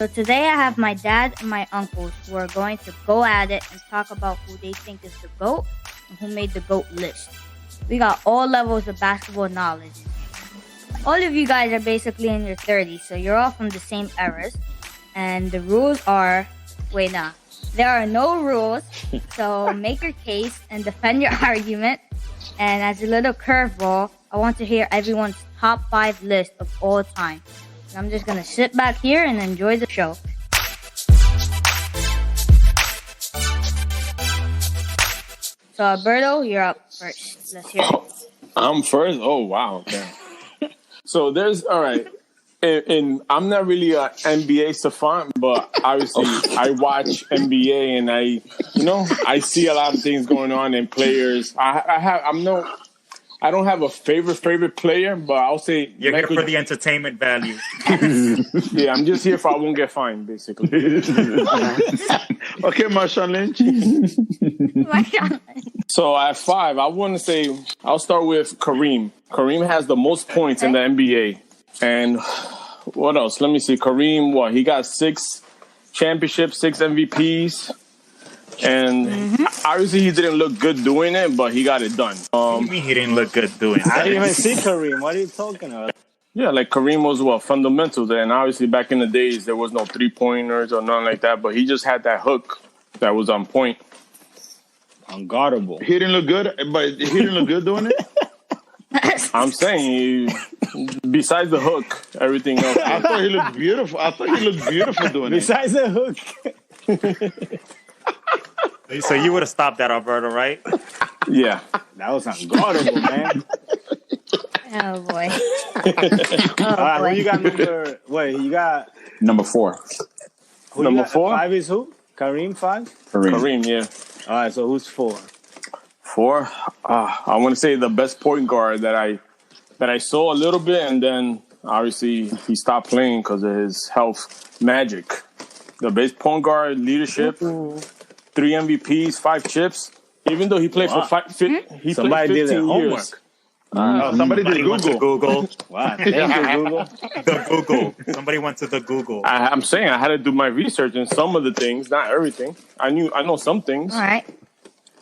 So today I have my dad and my uncles who are going to go at it and talk about who they think is the GOAT and who made the GOAT list. We got all levels of basketball knowledge. All of you guys are basically in your 30s, so you're all from the same eras. And the rules are... Wait, nah. There are no rules, so make your case and defend your argument. And as a little curveball, I want to hear everyone's top 5 list of all time. And I'm just going to sit back here and enjoy the show. So, Alberto, you're up first. Let's hear it. I'm first? Oh, wow. Okay. So all right. And I'm not really an NBA savant, but obviously I watch NBA and I see a lot of things going on in players. I don't have a favorite player, but I'll say you're here for the entertainment value. Yeah, I'm just here for I won't get fined, basically. Okay, Marshawn Lynch. So at 5, I want to say I'll start with Kareem. Kareem has the most points in the NBA. And what else? Let me see. Kareem, he got 6 championships, 6 MVPs. And obviously he didn't look good doing it, but he got it done. What do you mean he didn't look good doing it? I didn't even see Kareem. What are you talking about? Yeah, like Kareem was fundamental there. And obviously back in the days, there was no 3-pointers or nothing like that. But he just had that hook that was on point. Unguardable. He didn't look good, but he didn't look good doing it? I'm saying, besides the hook, everything else. I thought he looked beautiful. Doing it. Besides the hook. So you would have stopped that, Alberto, right? Yeah. That was unguardable, man. Oh, boy. All right, who you got number... Wait, you got... Number 4. Number 4? 5 is who? Kareem 5? Kareem, yeah. All right, so who's 4? 4? I want to say the best point guard that I saw a little bit, and then obviously he stopped playing because of his health. Magic. The best point guard, leadership, 3 MVPs, 5 chips. Even though he played for 15 Somebody did their years. Homework. Somebody did went to Google. Wow, thank you, Google. The Google. Somebody went to the Google. I'm saying I had to do my research in some of the things, not everything. I know some things. All right.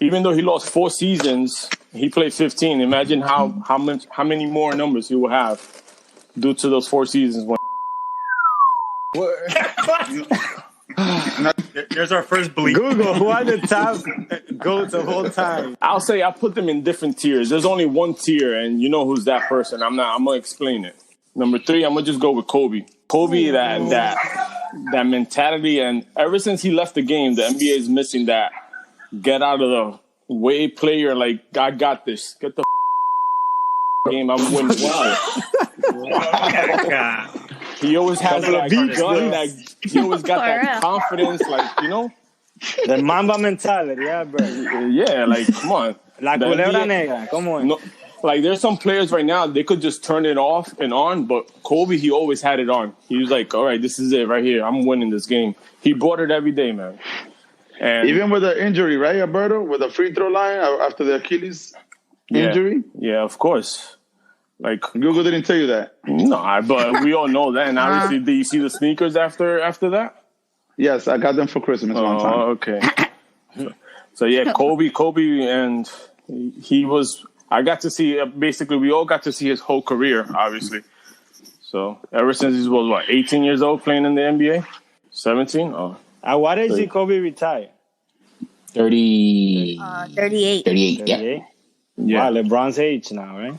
Even though he lost 4 seasons, he played 15. Imagine how many more numbers he will have due to those 4 seasons. There's our first bleep. Google, who are the top GOATs of all time? I'll say I put them in different tiers. There's only one tier, and you know who's that person. I'm gonna explain it. Number 3, I'm gonna just go with Kobe. Kobe, that mentality, and ever since he left the game, the NBA is missing that get out of the way player. Like, I got this. Get the game. I'm winning. God. He always has that gun. He always got that confidence. Like, The Mamba mentality, yeah, bro. Yeah, like, come on. La culebra negra, come on. No, like, there's some players right now, they could just turn it off and on, but Kobe, he always had it on. He was like, all right, this is it right here. I'm winning this game. He brought it every day, man. And even with the injury, right, Alberto? With the free throw line after the Achilles injury? Yeah, of course. Like, Google didn't tell you that. No, but we all know that. And obviously, did you see the sneakers after that? Yes, I got them for Christmas one time. Oh, okay. So, yeah, Kobe, and he was... I got to see... Basically, we all got to see his whole career, obviously. So, ever since he was, 18 years old playing in the NBA? 17? Oh. At what age did Kobe retire? 38. 38. Yeah. Wow, LeBron's age now, right?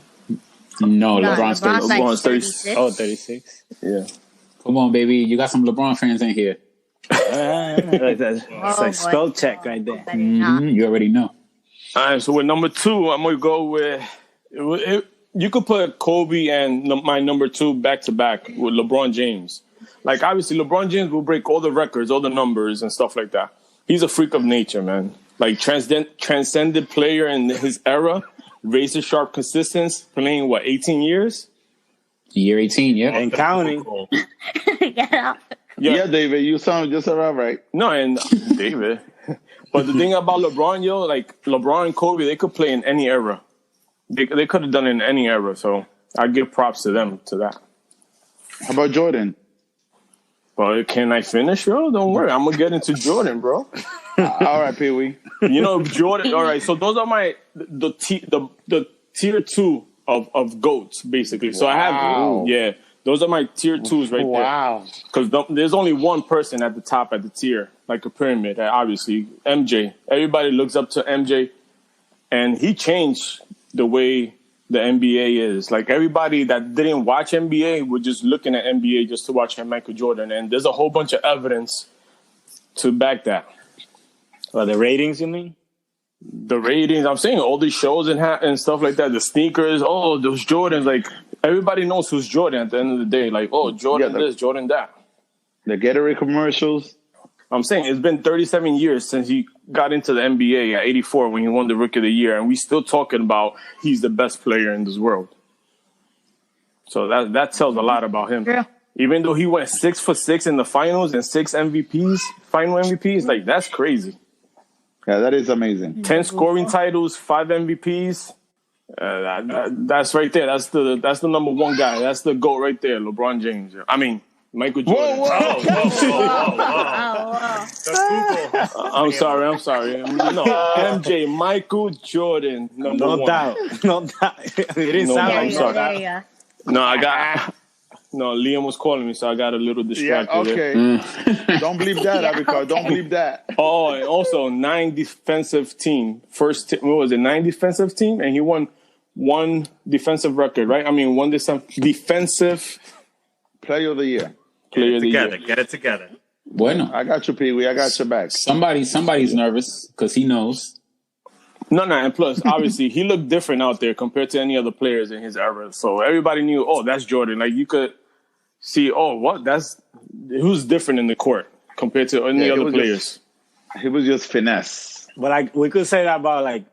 No, No, LeBron's LeBron's 36. Oh, 36. Yeah. Come on, baby. You got some LeBron fans in here. It's like spell check right there. You already know. All right, so with number 2, I'm going to go with... you could put Kobe and my number 2 back-to-back with LeBron James. Like, obviously, LeBron James will break all the records, all the numbers and stuff like that. He's a freak of nature, man. Like, transcended player in his era, razor-sharp consistency, playing, 18 years? Year 18, yeah. And counting. Yeah, David, you sound just about right. No, and David. But the thing about LeBron, like, LeBron and Kobe, they could play in any era. They could have done it in any era, so I give props to them to that. How about Jordan? But can I finish, yo? Don't worry. I'm going to get into Jordan, bro. All right, Pee Wee. You know, Jordan. All right. So those are the tier 2 of GOATs, basically. So Wow. I have, those are my tier 2s right there. Wow. Because there's only one person at the top at the tier, like a pyramid, obviously. MJ. Everybody looks up to MJ. And he changed the way the NBA is. Like, everybody that didn't watch NBA were just looking at NBA just to watch Michael Jordan. And there's a whole bunch of evidence to back that. Well, the ratings, you mean? The ratings, I'm saying all these shows and stuff like that, the sneakers, those Jordans, like, everybody knows who's Jordan at the end of the day. Like, Jordan this, Jordan that. The Gatorade commercials. I'm saying it's been 37 years since he got into the NBA at 84 when he won the Rookie of the Year, and we still talking about he's the best player in this world. So that tells a lot about him. Yeah. Even though he went 6 for 6 in the finals and 6 MVPs, final MVPs, like, that's crazy. Yeah, that is amazing. 10 scoring titles, 5 MVPs. That's right there. That's the number one guy. That's the GOAT right there, LeBron James. I mean, Michael Jordan. Whoa. Oh, wow. The Google. I'm sorry. No, MJ, Michael Jordan, number No one. doubt. No doubt. It didn't No, sound There I'm you like go, sorry. there you go. No, Liam was calling me, so I got a little Yeah, distracted. there. okay. Don't believe that, Yeah, Abicard. Don't okay. believe that. Oh, and also 9 defensive team. What was it? 9 defensive team, and he won 1 defensive record, right? I mean, 1 defensive Player of the year. player of the Together. year. Get it together. Bueno. I got you, Pee Wee. I got your back. Somebody's nervous because he knows. No, and plus, obviously, he looked different out there compared to any other players in his era. So everybody knew, that's Jordan. Like, you could see, that's who's different in the court compared to any Yeah, he other was players. He was just finesse. But like we could say that about like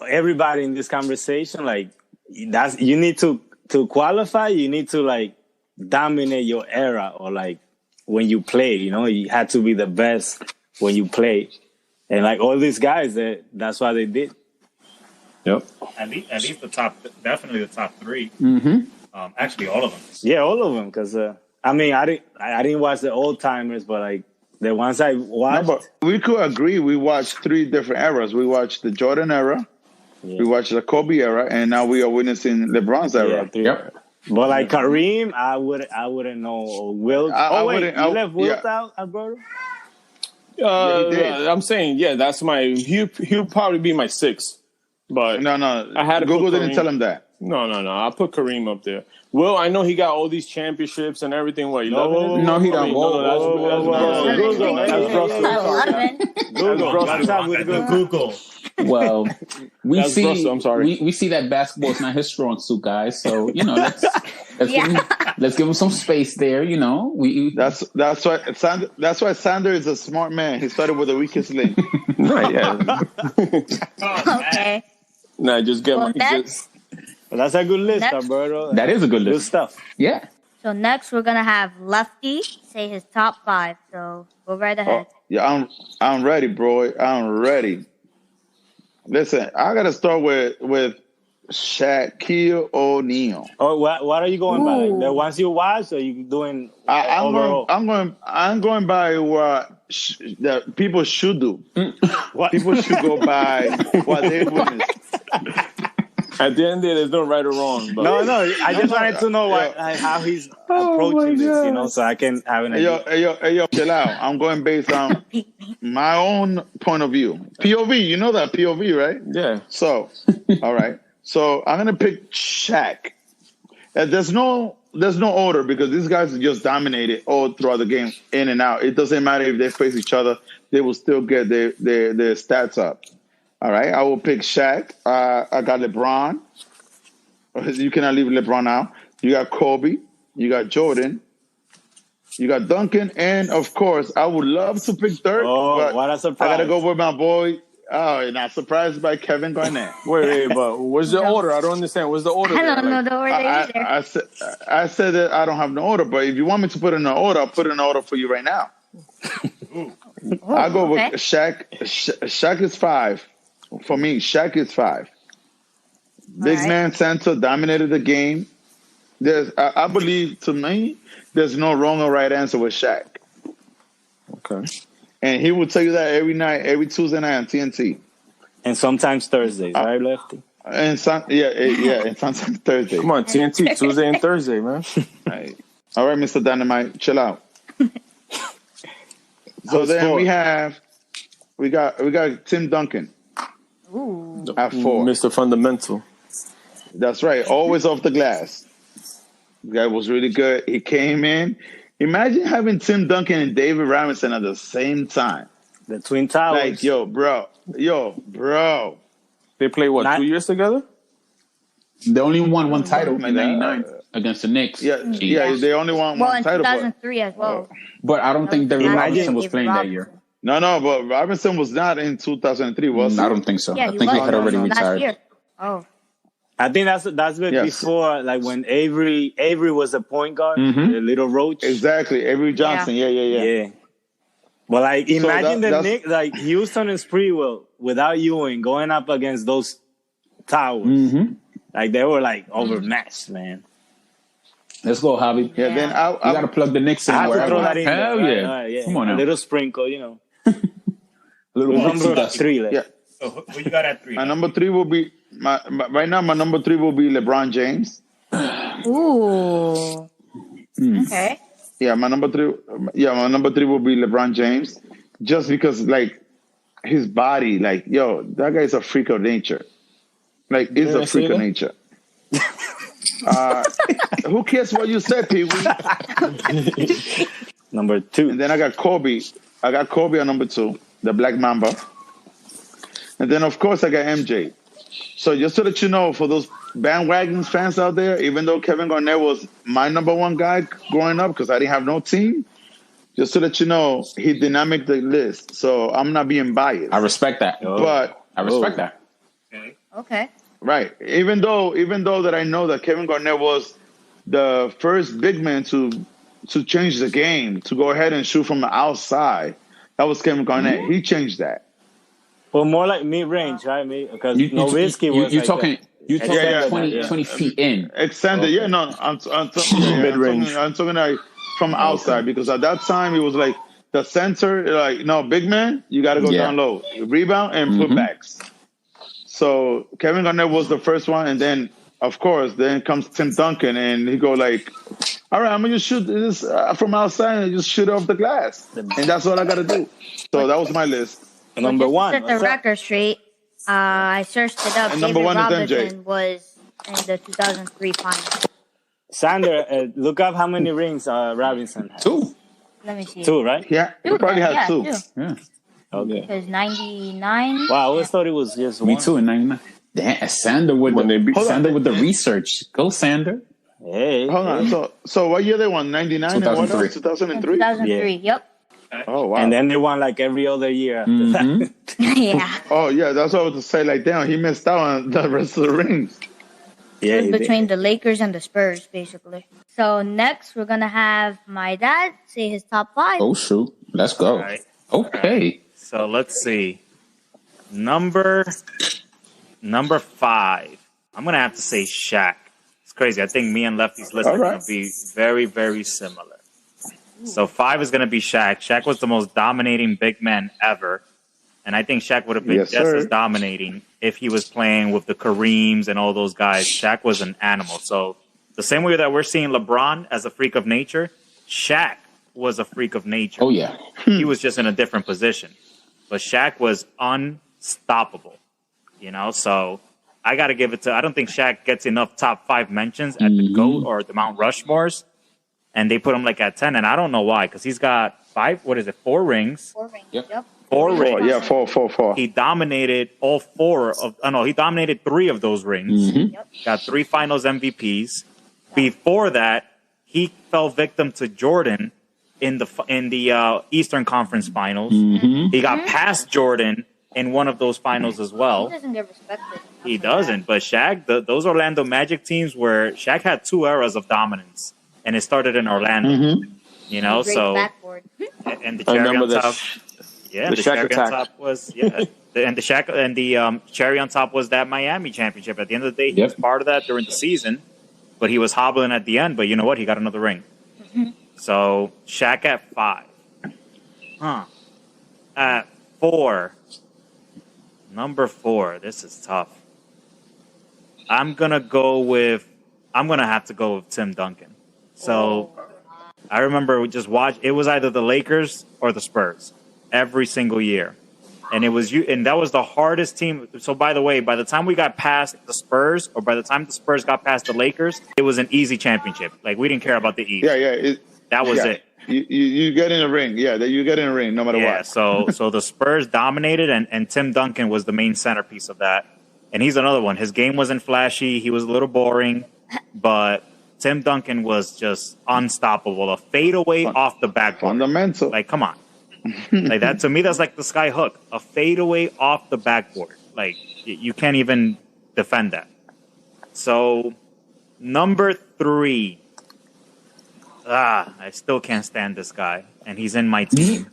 everybody in this conversation. Like you need to qualify. You need to like dominate your era or like when you play. You know, you had to be the best when you play. And like all these guys, that's what they did. Yep. At least definitely the top 3. Mm-hmm. Actually, all of them. Yeah, all of them. Because I mean, I didn't watch the old timers, but like the ones I No, watched. but we could agree. We watched 3 different eras. We watched the Jordan era. Yeah. We watched the Kobe era, and now we are witnessing LeBron's era. three. Yep. But like Kareem, I wouldn't know. Or Wilt. I wait, wouldn't- you left Wilt yeah. out, Alberto? Yeah, he did. I'm saying, that's he'll probably be my 6th. But No, I had to Google put didn't Kareem. tell him that. No. I'll put Kareem up there. Well, I know he got all these championships and everything. What, 11? whoa, No, he don't. That's Google. That's Russell. 11. Google. Russell. What's up with The Google? Google. Well, we That's see. Russell, I'm sorry. We see that basketball's not his strong suit, guys. So let's give him some space there. You know, That's why Sander is a smart man. He started with the weakest link. Okay. Just get Well, my. next, Well, that's a good list, Next. Alberto. that is a good Good list. stuff. Yeah. so next we're gonna have Lefty say his top 5. So go right ahead. Yeah, I'm ready, bro. I'm ready. Listen, I gotta start with Shaquille O'Neal. Oh, what are you going by? Ooh. The ones you watched, or you doing I'm overall? going by what the people should do. What? People should go by what they witnessed. At the end of the day, there's no right or wrong. But No, I just wanted to know how he's approaching this, you know, so I can have an idea. Hey, yo, chill out. I'm going based on my own point of view. POV, you know that POV, right? yeah. So, all right. So I'm gonna pick Shaq. There's no order because these guys just dominated all throughout the game, in and out. It doesn't matter if they face each other; they will still get their stats up. All right, I will pick Shaq. I got LeBron. You cannot leave LeBron out. You got Kobe. You got Jordan. You got Duncan, and of course, I would love to pick Dirk. Oh, but what a surprise. I gotta go with my boy. Oh, you're not surprised by Kevin Garnett. Wait, but what's the order? I don't understand. What's the order? I there? don't know Like, the order either. I said that I don't have no order, but if you want me to put in an order, I'll put in an order for you right now. I'll go with okay. Shaq. Shaq is 5. For me, Shaq is 5. Big right. man center, dominated the game. I believe, to me, there's no wrong or right answer with Shaq. Okay. And he will tell you that every night, every Tuesday night on TNT. And sometimes Thursdays, right, Lefty? And and sometimes Thursday. Come on, TNT, Tuesday and Thursday, man. Right. All right, Mr. Dynamite, chill out. So Who's then four? we got Tim Duncan Ooh. at 4. Mr. Fundamental. That's right, always off the glass. The guy was really good. He came in. Imagine having Tim Duncan and David Robinson at the same time. The Twin Towers. Like, yo, bro. They played, what, Not- 2 years together? They only won one title my in God. '99 against the Knicks. Yeah, they only won Well, one in title. But, 2003 as well. But I don't think David Imagine- Robinson was David playing that Robinson. year. no, but Robinson was not in 2003, was he? I don't think so. Yeah, I he think was. he had already Last retired. year. Oh. I think that's bit Yes. before, like when Avery was a point guard, the little roach. Exactly. Avery Johnson. Yeah. Yeah. But like, imagine that's- the Knicks, like Houston and Sprewell without Ewing going up against those towers. Mm-hmm. Like they were like overmatched, man. Let's go, Javi. Yeah, Yeah. then You got to plug the Knicks in. I had to wherever. throw that in Hell there. yeah. Right, Come on a now. little sprinkle, you know. A little Number dust. 3, like. Yeah. So who you got at 3? my number 3 will be right now. My number 3 will be LeBron James. Ooh. Okay. Yeah, my number 3. Yeah, my number 3 will be LeBron James, just because like his body, like that guy is a freak of nature. Like, is a freak of nature. Who cares what you said, Pee Wee? Number 2. And then I got Kobe. I got Kobe on number 2, the Black Mamba. And then, of course, I got MJ. So just to let you know, for those bandwagon fans out there, even though Kevin Garnett was my number 1 guy growing up because I didn't have no team, just to let you know, he did not make the list. So I'm not being biased. I respect that. But, I respect that. Okay. Okay. right, even though that I know that Kevin Garnett was the first big man to change the game, to go ahead and shoot from the outside, that was Kevin Garnett. He changed that. Well, more like mid-range, right? Because You Nowitzki was you like talking Yeah, 20 feet in. Extended, Okay. yeah, no, I'm Mid-range. I'm talking like from outside, because at that time it was like the center, like, no, big man, you got to go Yeah. down low, rebound and putbacks. So Kevin Garnett was the first one, and then of course then comes Tim Duncan, and he go like, all right, I'm gonna just shoot this from outside and just shoot it off the glass, and that's all I got to do. So that was my list. number Just 1. to set the What's up? record straight, I searched it up. And David number 1 is MJ. Robinson was in the 2003 finals. Sander, look up how many rings Robinson has. 2. Let me see. 2, right? Yeah, he probably had 2. Yeah. Okay. Because 99. Wow, I always thought it was just Me one. too in '99. Damn, Sander with When they beat- Sander with the research. Go Sander. Hey. Hold on. So what year they won? 99 and what 2003. else? 2003? 2003. Yep. Oh wow. And then they won like every other year after that. Yeah. Oh yeah, that's what I was to say. Like, damn, he missed out on the rest of the rings. Yeah, It he was did. between the Lakers and the Spurs, basically. So next, we're gonna have my dad say his top 5. Oh shoot. Let's go. All right. Okay. So let's see. Number 5. I'm gonna have to say Shaq. It's crazy. I think me and Lefty's list All are right. gonna be very, very similar. So 5 is gonna be Shaq. Shaq was the most dominating big man ever. And I think Shaq would have been Yes, just sir. as dominating if he was playing with the Kareems and all those guys. Shaq was an animal. So the same way that we're seeing LeBron as a freak of nature, Shaq was a freak of nature. Oh yeah. He was just in a different position. But Shaq was unstoppable, So I got to give it to. I don't think Shaq gets enough top 5 mentions at the GOAT or the Mount Rushmores, and they put him like at 10, and I don't know why, because he's got 4 rings, 4 rings. Yep. Yep. 4 rings. Yeah, 4. He dominated all 4 of. He dominated 3 of those rings. Yep. Got 3 Finals MVPs. Before that, he fell victim to Jordan in the Eastern Conference Finals. He got past Jordan in one of those finals as He well. doesn't get respected. He doesn't, but Shaq, those Orlando Magic teams where Shaq had 2 eras of dominance, and it started in Orlando. Great So backboard. and the I cherry remember on the top, the the Shaq cherry on attack. top was and the Shaq and the cherry on top was that Miami championship. At the end of the day, he was Yep. part of that during the season, but he was hobbling at the end. But you know what? He got another ring. So Shaq at 5. At 4. Number 4. This is tough. I'm gonna have to go with Tim Duncan. So I remember we just watched. It was either the Lakers or the Spurs every single year, and that was the hardest team. So by the way, by the time we got past the Spurs, or by the time the Spurs got past the Lakers, it was an easy championship. Like, we didn't care about the East. That was it. You get in a ring. Yeah, you get in a ring no matter what. So the Spurs dominated, and Tim Duncan was the main centerpiece of that. And he's another one. His game wasn't flashy. He was a little boring, but Tim Duncan was just unstoppable. A fadeaway off the backboard. Fundamental. Like, come on. Like, that, to me, that's like the sky hook. A fadeaway off the backboard. Like, you can't even defend that. So, number 3. I still can't stand this guy, and he's in my team.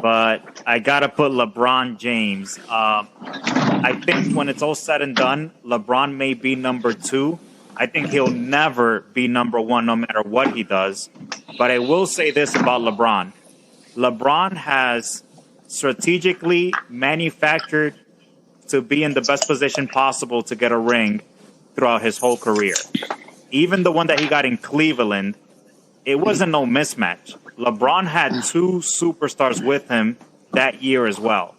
But I gotta put LeBron James. I think when it's all said and done, LeBron may be number 2. I think he'll never be number 1 no matter what he does. But I will say this about LeBron. LeBron has strategically manufactured to be in the best position possible to get a ring throughout his whole career. Even the one that he got in Cleveland, it wasn't no mismatch. LeBron had 2 superstars with him that year as well.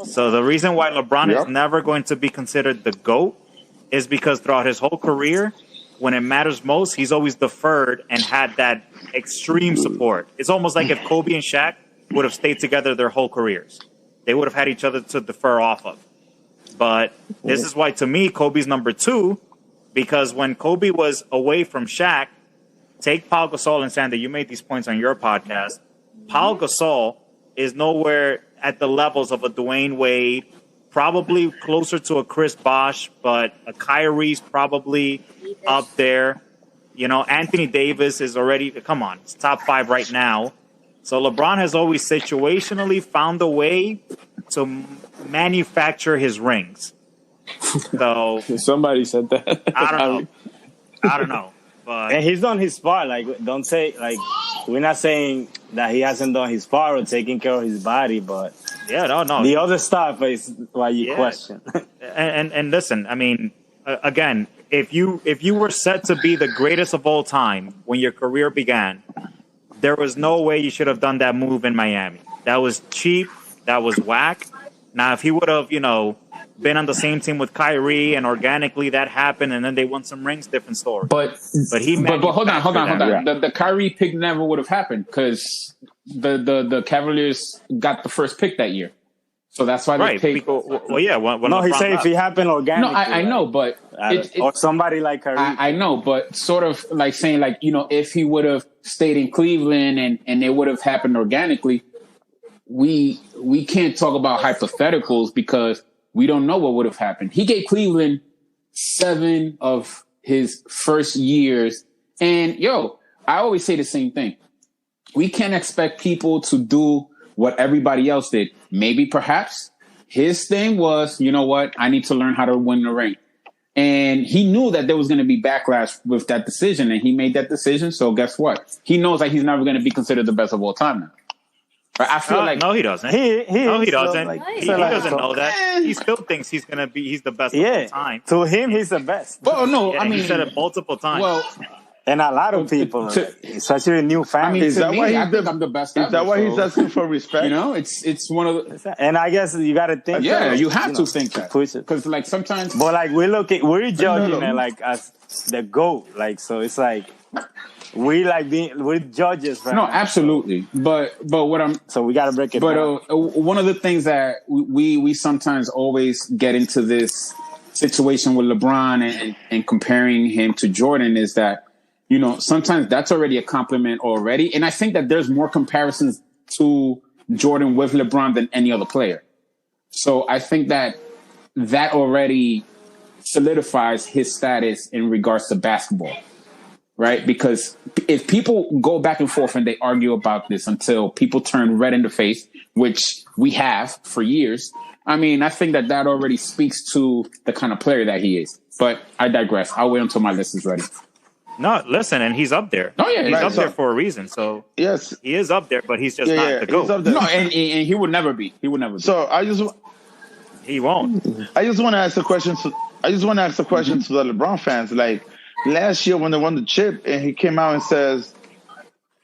So the reason why LeBron is never going to be considered the GOAT is because throughout his whole career, when it matters most, he's always deferred and had that extreme support. It's almost like if Kobe and Shaq would have stayed together their whole careers. They would have had each other to defer off of. But this is why, to me, Kobe's number 2, because when Kobe was away from Shaq, take Paul Gasol and Sander, you made these points on your podcast. Paul Gasol is nowhere at the levels of a Dwayne Wade, probably closer to a Chris Bosh, but a Kyrie's probably up there. You know, Anthony Davis is already, come on, it's top 5 right now. So LeBron has always situationally found a way to manufacture his rings. So somebody said that. I don't know. But and he's done his part. Like, don't say, like, we're not saying that he hasn't done his part or taking care of his body, but no. The other stuff is why you question. and listen, I mean, again, if you were set to be the greatest of all time when your career began, there was no way you should have done that move in Miami. That was cheap. That was whack. Now, if he would have, been on the same team with Kyrie and organically that happened and then they won some rings, different story. But hold on. The Kyrie pick never would have happened because the Cavaliers got the first pick that year. So that's why they picked. He said if it happened organically. No, I know, but or somebody like Kyrie. I know, but sort of like saying, like, if he would have stayed in Cleveland and it would have happened organically, we can't talk about hypotheticals because we don't know what would have happened. He gave Cleveland 7 of his first years. And I always say the same thing. We can't expect people to do what everybody else did. Maybe perhaps his thing was, you know what? I need to learn how to win the ring. And he knew that there was going to be backlash with that decision. And he made that decision. So guess what? He knows that he's never going to be considered the best of all time now. I feel like no, he doesn't. He doesn't. Like, he doesn't know that. He still thinks he's the best of all time. To him, he's the best. Oh no, I mean, he said it multiple times. Well, and a lot of people, especially new fans. I mean, is that why I'm the best? Is that why he's asking for respect? It's one of the. And I guess you got to think. Yeah, you have to think that because like sometimes. But like we're judging it like as the GOAT. Like so, it's like. We're judges, right? No, absolutely. But what I'm so we got to break it down. But one of the things that we sometimes always get into this situation with LeBron and comparing him to Jordan is that sometimes that's already a compliment already, and I think that there's more comparisons to Jordan with LeBron than any other player. So I think that already solidifies his status in regards to basketball. right? Because if people go back and forth and they argue about this until people turn red in the face, which we have for years, I mean, I think that already speaks to the kind of player that he is. But I digress. I'll wait until my list is ready. No, listen, and he's up there. Oh, yeah. He's right, up so- there for a reason. So Yes. he is up there, but he's just Yeah, not yeah. the He's GOAT. up there. No, and he would never be. He would never be. So I just Won't. want to ask a question. To the LeBron fans. Like last year when they won the chip, and he came out and says,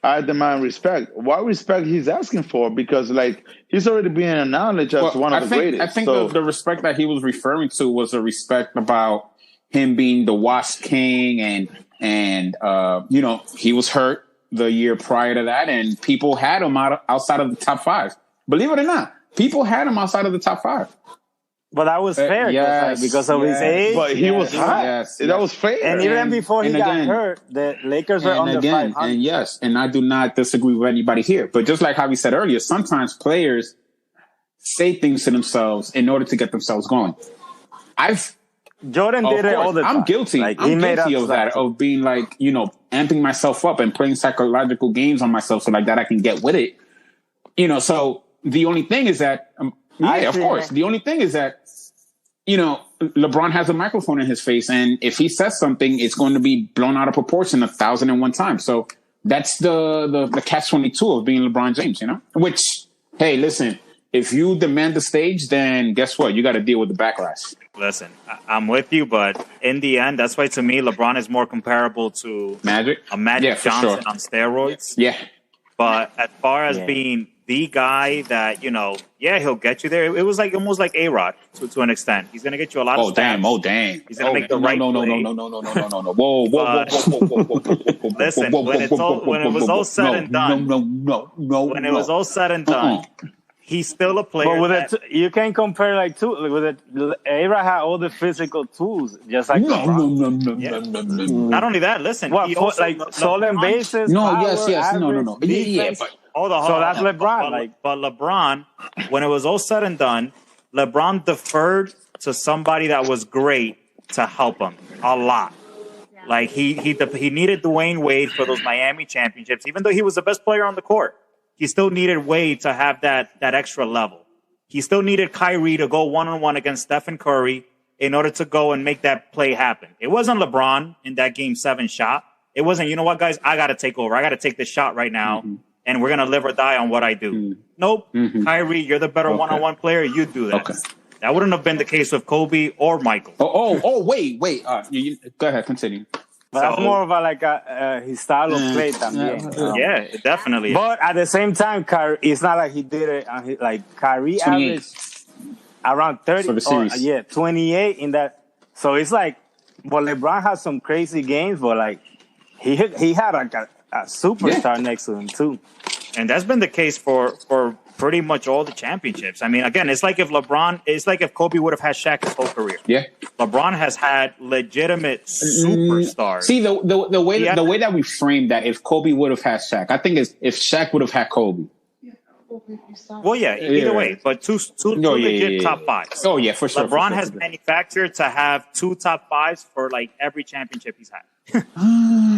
"I demand respect." What respect he's asking for? Because like he's already being acknowledged as one of the greatest. I think So- the respect that he was referring to was a respect about him being the Wasp King, and he was hurt the year prior to that, and people had him outside of the top 5. Believe it or not, people had him outside of the top 5. But that was fair because of his age. But he was hot. Yes, That was fair. And even before he and got again- hurt, the Lakers were under 500. And yes, and I do not disagree with anybody here. But just like Javi said earlier, sometimes players say things to themselves in order to get themselves going. Jordan did it all the time. I'm guilty. Like, I'm he made guilty up of that, stuff. of being like, amping myself up and playing psychological games on myself so like that I can get with it. So the only thing is that, of course. The only thing is that, LeBron has a microphone in his face, and if he says something, it's going to be blown out of proportion 1,001 times. So that's the catch-22 of being LeBron James, Which, hey, listen, if you demand the stage, then guess what? You got to deal with the backlash. Listen, I'm with you, but in the end, that's why to me, LeBron is more comparable to Magic? a Magic Yeah, for Johnson sure. on steroids. Yeah. But as far as being the guy that, he'll get you there. It was like almost like A-Rod to an extent. He's going to get you a lot of stats. Damn. He's gonna make the right no. play. No. Whoa. Listen, when it was all said and done, when it was all said and done, he's still a player. But with that, you can't compare A-Rod had all the physical tools, just like LeBron. not only that, listen. What, he also, stolen bases? No, power, yes. average, No. defense? Yeah, but So that's LeBron. But LeBron, when it was all said and done, LeBron deferred to somebody that was great to help him a lot. Like he needed Dwayne Wade for those Miami championships, even though he was the best player on the court. He still needed Wade to have that extra level. He still needed Kyrie to go one-on-one against Stephen Curry in order to go and make that play happen. It wasn't LeBron in that Game 7 shot. It wasn't, you know what, guys, I got to take over. I got to take this shot right now, and we're going to live or die on what I do. Nope. Kyrie, you're the better one-on-one player. You do that. Okay. That wouldn't have been the case with Kobe or Michael. Wait. Go ahead, continue. But that's more of his style of play también. Yeah, it definitely is. But at the same time, it's not like he did it. Like Kyrie 28. averaged around 30. For the series. 28 in that. So it's like, well, LeBron has some crazy games, but like he had a superstar next to him too. And that's been the case for pretty much all the championships. I mean, again, it's like if Kobe would have had Shaq his whole career. Yeah. LeBron has had legitimate superstars. See, the way that we framed that, if Kobe would have had Shaq, I think it's if Shaq would have had Kobe. Well, yeah, either way, but two legit top fives. Oh yeah, for sure. LeBron has manufactured to have 2 top 5s for like every championship he's had.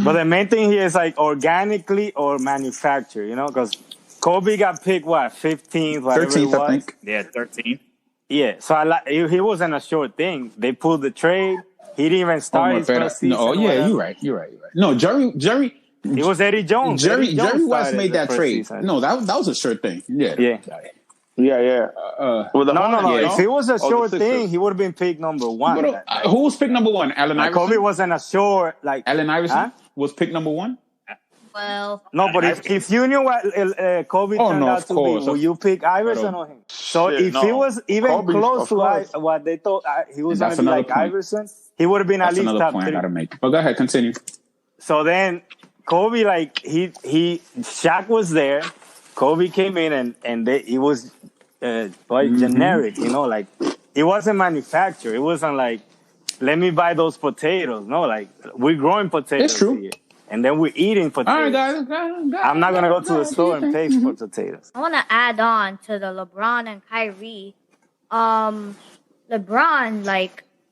But the main thing here is like organically or manufactured, because Kobe got picked 15th, whatever 13th, it was. I think. Yeah, 13. Yeah, so he wasn't a sure thing. They pulled the trade. He didn't even start his first season. No, yeah, you're right. No, Jerry. It was Eddie Jones. Jerry Jones West made that the first trade. season. No, that was a sure thing. Yeah. Yeah. With the No. Hornets, If it was a the sure Sixers. thing, he would have been picked number 1. Who was pick number 1? Allen Like, Iverson. Kobe wasn't a sure Allen Iverson Huh? was pick number 1. Well, No, but if you knew what Kobe turned no, out of to course. be, would you pick Iverson or him? So Shit, if he no. was even Kobe, close of to course. what they thought he was going That's to be another like point. Iverson, he would have been That's at least another top point I 3. gotta make. But go ahead, continue. So then Kobe, Shaq was there. Kobe came in and he was generic, like it wasn't manufactured. It wasn't like, let me buy those potatoes. No, like we're growing potatoes It's true. here. And then we're eating potatoes. All right, guys. I'm not going to go to the store and pay for potatoes. I want to add on to the LeBron and Kyrie. LeBron,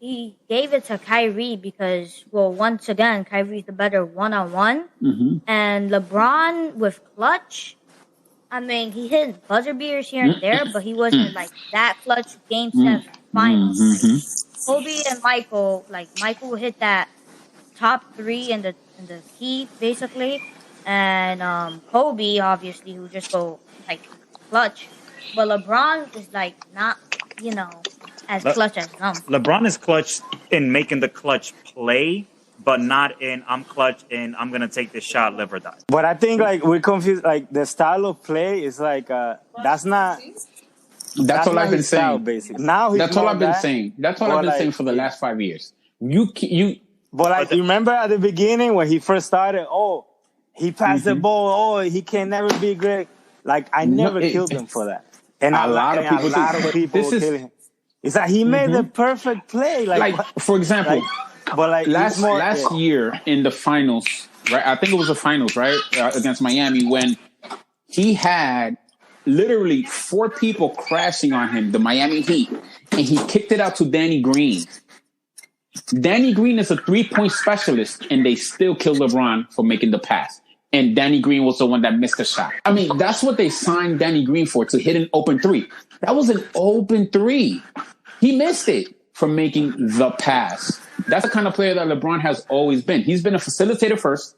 he gave it to Kyrie because, well, once again, Kyrie's the better one-on-one. And LeBron with clutch, I mean, he hit buzzer beaters here and there, but he wasn't like that clutch game 7 finals. Like, Kobe and Michael, like Michael hit that top 3 in the Heat basically, and Kobe obviously who just go like clutch, but LeBron is like not, you know, as clutch as them. LeBron is clutch in making the clutch play, but not in I'm clutch and I'm gonna take this shot, live or die. But I think like we're confused. Like the style of play is like that's not. That's all not I've been his style, saying. basically. Now That's all more I've been that, saying. That's all but I've been like, saying for the last 5 years. You. But like, you remember at the beginning when he first started? Oh, he passed the ball. Oh, he can never be great. Like I never killed him for that. And a lot of people kill him. It's like he made the perfect play. Like for example, but like last year in the finals, right? I think it was the finals, right, against Miami, when he had literally 4 people crashing on him, the Miami Heat, and he kicked it out to Danny Green. Danny Green is a 3-point specialist, and they still killed LeBron for making the pass. And Danny Green was the one that missed the shot. I mean, that's what they signed Danny Green for, to hit an open 3. That was an open 3. He missed it for making the pass. That's the kind of player that LeBron has always been. He's been a facilitator first,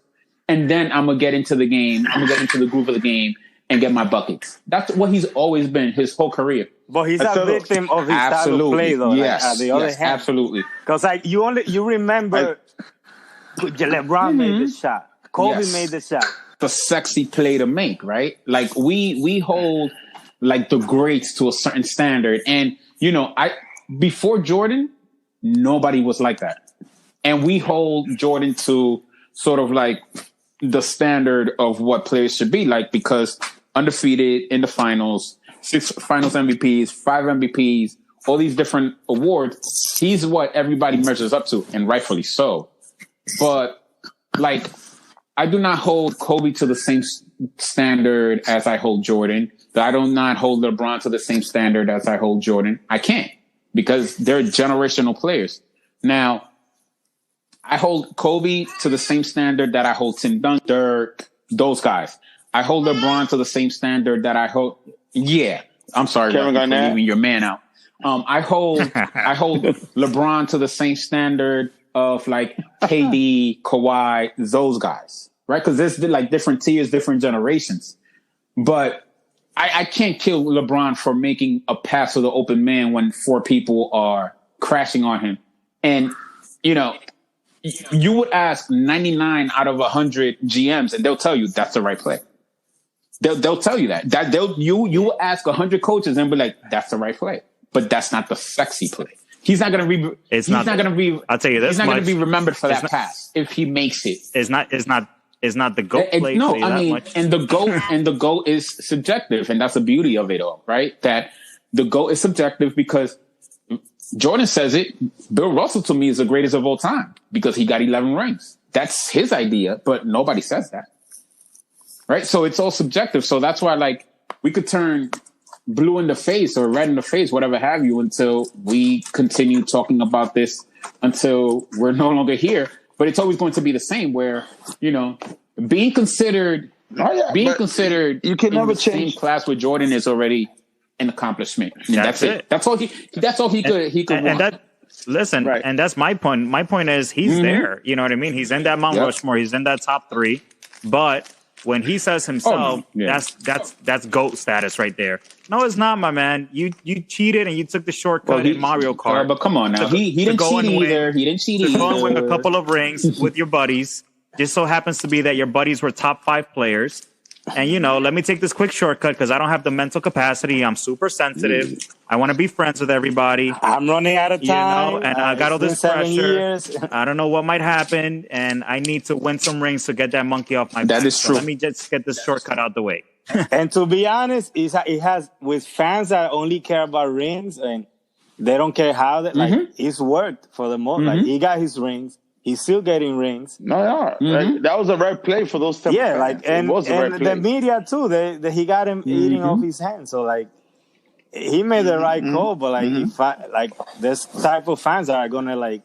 and then I'm going to get into the game. I'm going to get into the groove of the game and get my buckets. That's what he's always been his whole career. But he's a victim of his style of play, though. Yes, like, the other hand. Absolutely. Because like you remember LeBron made the shot. Kobe made the shot. The sexy play to make, right? Like we hold like the greats to a certain standard, and you know, before Jordan, nobody was like that, and we hold Jordan to sort of like the standard of what players should be like, because undefeated in the finals, 6 finals MVPs, 5 MVPs, all these different awards. He's what everybody measures up to, and rightfully so. But like, I do not hold Kobe to the same standard as I hold Jordan. I do not hold LeBron to the same standard as I hold Jordan. I can't, because they're generational players. Now, I hold Kobe to the same standard that I hold Tim Duncan, Dirk, those guys. I hold LeBron to the same standard that I hold. Yeah, I'm sorry, Kevin Rocky, for Garnett. leaving your man out. I hold LeBron to the same standard of like KD, Kawhi, those guys, right? Because there's like different tiers, different generations. But I can't kill LeBron for making a pass to the open man when 4 people are crashing on him. And, you know, you would ask 99 out of 100 GMs, and they'll tell you that's the right play. They'll tell you that. You will ask 100 coaches and be like, that's the right play. But that's not the sexy play. He's not going to be. He's not going to be. I'll tell you this. He's not going to be remembered for that not, pass if he makes it. It's not the GOAT play. No, I mean, much. and the GOAT is subjective, and that's the beauty of it all, right? That the GOAT is subjective because Jordan says it. Bill Russell to me is the greatest of all time because he got 11 rings. That's his idea, but nobody says that, right? So it's all subjective. So that's why, like, we could turn blue in the face or red in the face, whatever have you, until we continue talking about this until we're no longer here. But it's always going to be the same, where, you know, being considered you can never in the same change class with Jordan is already an accomplishment. I mean, that's it. That's all he could and want. that, listen, Right. and that's my point. My point is he's there. You know what I mean? He's in that Mount Rushmore. He's in that top 3. But when he says himself, that's GOAT status right there. No, it's not, my man. You cheated and you took the shortcut in Mario Kart. But come on now, he didn't cheat either. He didn't cheat either. To go and win a couple of rings with your buddies. Just so happens to be that your buddies were top 5 players. And, you know, let me take this quick shortcut because I don't have the mental capacity. I'm super sensitive. I want to be friends with everybody. I'm running out of time. You know, and I got all this pressure. Years. I don't know what might happen, and I need to win some rings to get that monkey off my back. That is true. So let me just get this shortcut out the way. And to be honest, it has with fans that only care about rings and they don't care how that like it's worked for the most. Like he got his rings. He's still getting rings. No, right? That was the right play for those type of fans. Like and it was the right play. the media too. He got him eating off his hands. So like, he made the right call, but like if this type of fans are gonna like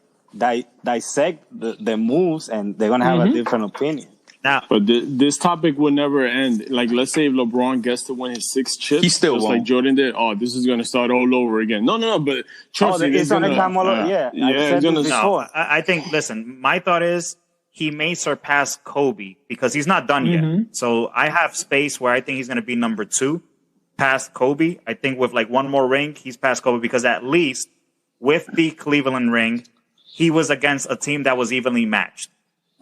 dissect the moves, and they're gonna have a different opinion. Now, But this topic will never end. Like, let's say if LeBron gets to win his 6 chips, He still just won't. like Jordan did. Oh, this is gonna start all over again. No. But trust me, It's gonna come all over. Yeah, I've it's said gonna. this no, before. I think. Listen, my thought is he may surpass Kobe because he's not done yet. So I have space where I think he's going to be number 2, past Kobe. I think with like one more ring, he's past Kobe because at least with the Cleveland ring, he was against a team that was evenly matched.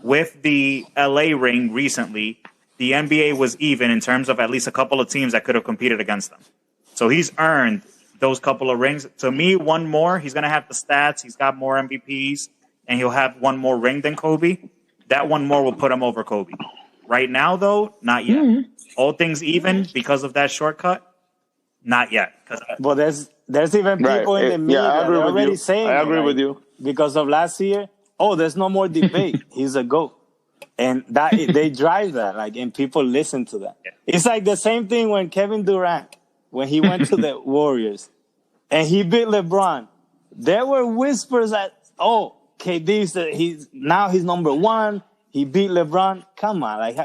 With the LA ring recently, the NBA was even in terms of at least a couple of teams that could have competed against them. So he's earned those couple of rings. To me, one more, he's going to have the stats. He's got more MVPs, and he'll have one more ring than Kobe. That one more will put him over Kobe. Right now, though, not yet. All things even because of that shortcut, not yet. But there's even people in the media that are already saying, I agree with you. because of last year. Oh, there's no more debate. He's a GOAT. And that they drive that, like, and people listen to that. Yeah. It's like the same thing when Kevin Durant, when he went to the Warriors and he beat LeBron. There were whispers that, oh, KD's he's number 1. He beat LeBron. Come on,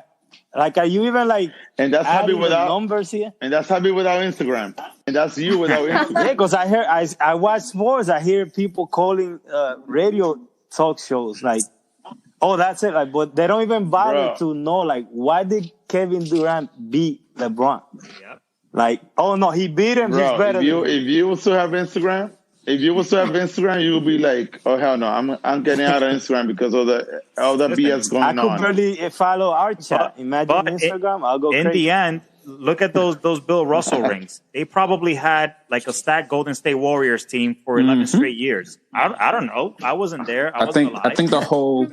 like are you even like? And that's happy adding the without numbers here. And that's happy without Instagram. And that's you without Instagram. Yeah, because I watch sports. I hear people calling radio talk shows like, oh, that's it. Like, but they don't even bother to know, like, why did Kevin Durant beat LeBron? Yep. Like, oh no, he beat him. Bro, he's better. if you was to have Instagram, you would be like, oh hell no, I'm getting out of Instagram because of all the BS going I on. could barely follow our chat. Imagine but Instagram. I'll go in crazy. the end, look at those Bill Russell rings. They probably had like a stacked Golden State Warriors team for 11 straight years. I don't know. I wasn't there. I wasn't alive. I think the whole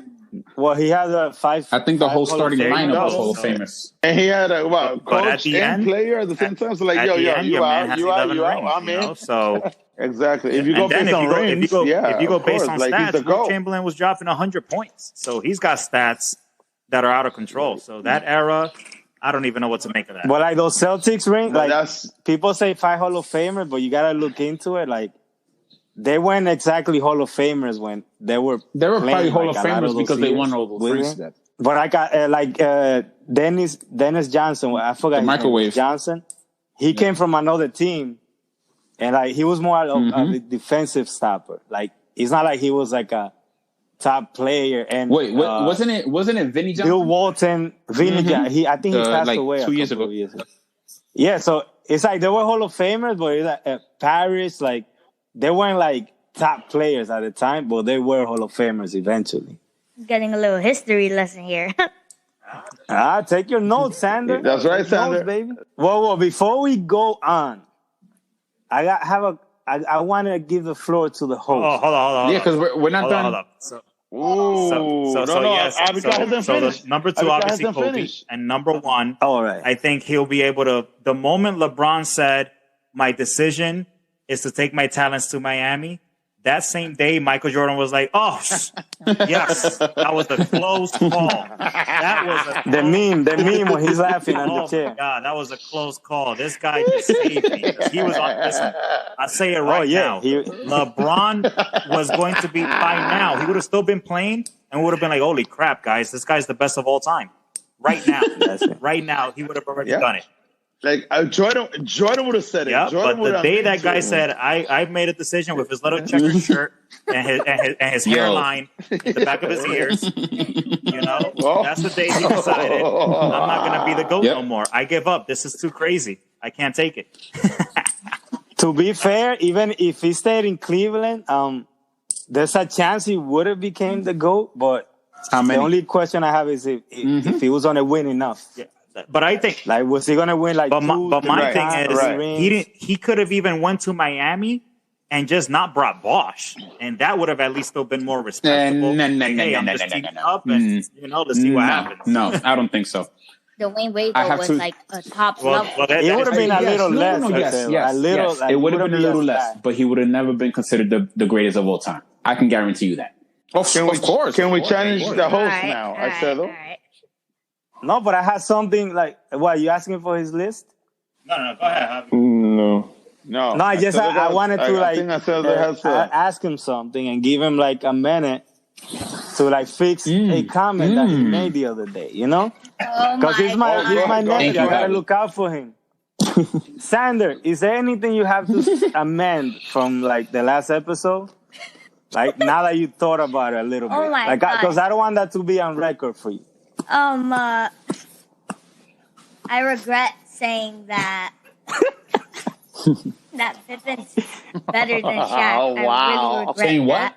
Well, he has a 5. I think the whole Hall of starting Fame. lineup was go. Hall of Famous. And he had a But coach at the and end- player at the same time. So like, At yo, the end, you your man out, has you out, 11 you out. rings, I'm you know? in. So Exactly. If you go and then based on rings, if you go of based course. on Like, stats, he's the Will GOAT. Chamberlain was dropping 100 points. So he's got stats that are out of control. So that era, I don't even know what to make of that. But like those Celtics rings, But like that's people say 5 Hall of Famers, but you gotta look into it. Like they weren't exactly Hall of Famers when they were. They were playing, probably Hall like, of a lot Famers those because they years won all those with rings. him. But I got Dennis Johnson. I forgot The his microwave. name, Johnson. He came from another team, and like he was more of a defensive stopper. Like it's not like he was like a top player. And Wait, wasn't it Vinny Johnson? Bill Walton, Vinny? I think he passed like away 2 years couple ago. of years ago. Yeah, so it's like they were Hall of Famers, but it's like, Paris, like they weren't like top players at the time, but they were Hall of Famers eventually. Getting a little history lesson here. Take your notes, Sander. That's right, Take notes, Sander. baby. Well, before we go on, I want to give the floor to the host. Oh, hold on. Yeah, because we're not Hold done. on. So, Ooh, yes. Abika hasn't So finished. the number 2, Abika obviously hasn't Kobe, finished. and number 1, All right. I think he'll be able to. The moment LeBron said, "My decision is to take my talents to Miami," that same day, Michael Jordan was like, "Oh, yes, that was a close call. That was a The meme when he's laughing on the Oh chair. my God, that was a close call. This guy just saved me. He was on. Listen, I say it right now. LeBron was going to be by now. He would have still been playing and would have been like, "Holy crap, guys! This guy's the best of all time." Right now, right now, he would have already done it. Like Jordan would have said it. Yeah, Jordan but would the have day that made guy sure. said, "I've made a decision" with his little checkered shirt and his hairline in the back of his ears, you know, that's the day he decided, "I'm not going to be the GOAT no more. I give up. This is too crazy. I can't take it." To be fair, even if he stayed in Cleveland, there's a chance he would have became the GOAT. But How many? the only question I have is if he was going to win enough. Yeah. But I think, Like, was he going to win like but my, two, but my three thing times, is, rings? he could have even went to Miami and just not brought Bosch, and that would have at least still been more respectable. No. Hey, I'm just teaming up, and you know, let's see what happens. No, I don't think so. Dwayne Wade I though have was to- like a top Well, level. that It would have been a Yes, little no, less. no, yes, a yes, little, yes. like, It would have been a little less, back. but he would have never been considered the greatest of all time. I can guarantee you that. Of course. Can we challenge the host Alright, now? I alright, said, alright. No, but I had something like, what, you asking for his list? No, go ahead. Javi. No. No, No, I wanted to I like think I said has ask him something and give him like a minute to like fix a comment that he made the other day. You know, Oh because he's my God. he's my Go ahead, nephew. I go gotta ahead. look out for him. Sander, is there anything you have to amend from like the last episode? Like now that you thought about it a little bit, Oh my like God. because I don't want that to be on record for you. I regret saying that that Pippin's better than Shaq. Oh, wow. I really regret Saying what? that.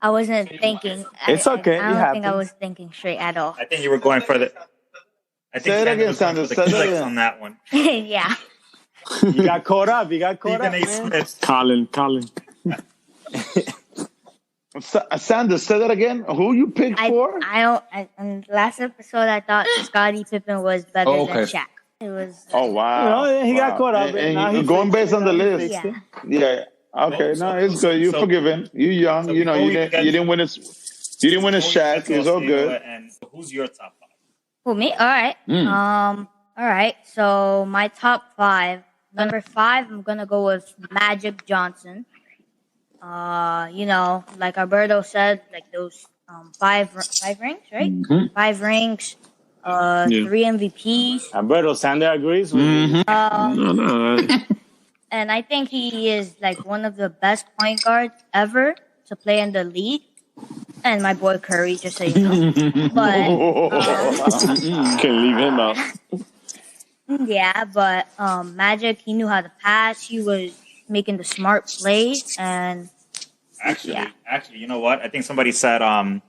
I wasn't thinking. It's okay, I it don't think I happens. was thinking straight at all. I think you were going for the. I think Say it Sander again, was going Sander. for the Say it clicks again. on that one. Yeah. You got caught up. You got caught Stephen up, A. man. Smith. Colin. Sanders, say that again. Who you picked for? In the last episode, I thought Scottie Pippen was better Oh, than okay. Shaq. It was. Oh wow! You know, he got Wow. caught up. And Now he going fixed based it. on the Now he list. fixed it. Yeah. Yeah. Okay. So- No, it's good. You're so- forgiven. You young. so You know. before You we didn't. get- You didn't win a. You didn't win a Shaq. It was all good. And who's your top five? Who, me? All right. All right. So my top five. Number 5, I'm gonna go with Magic Johnson. You know, like Alberto said, like those five rings, right? 5 rings, 3 MVPs. Alberto Sander agrees with you. No. And I think he is like one of the best point guards ever to play in the league. And my boy Curry, just so you know. But Can't leave him out. yeah, but Magic, he knew how to pass. He was making the smart plays, and Actually, you know what? I think somebody said that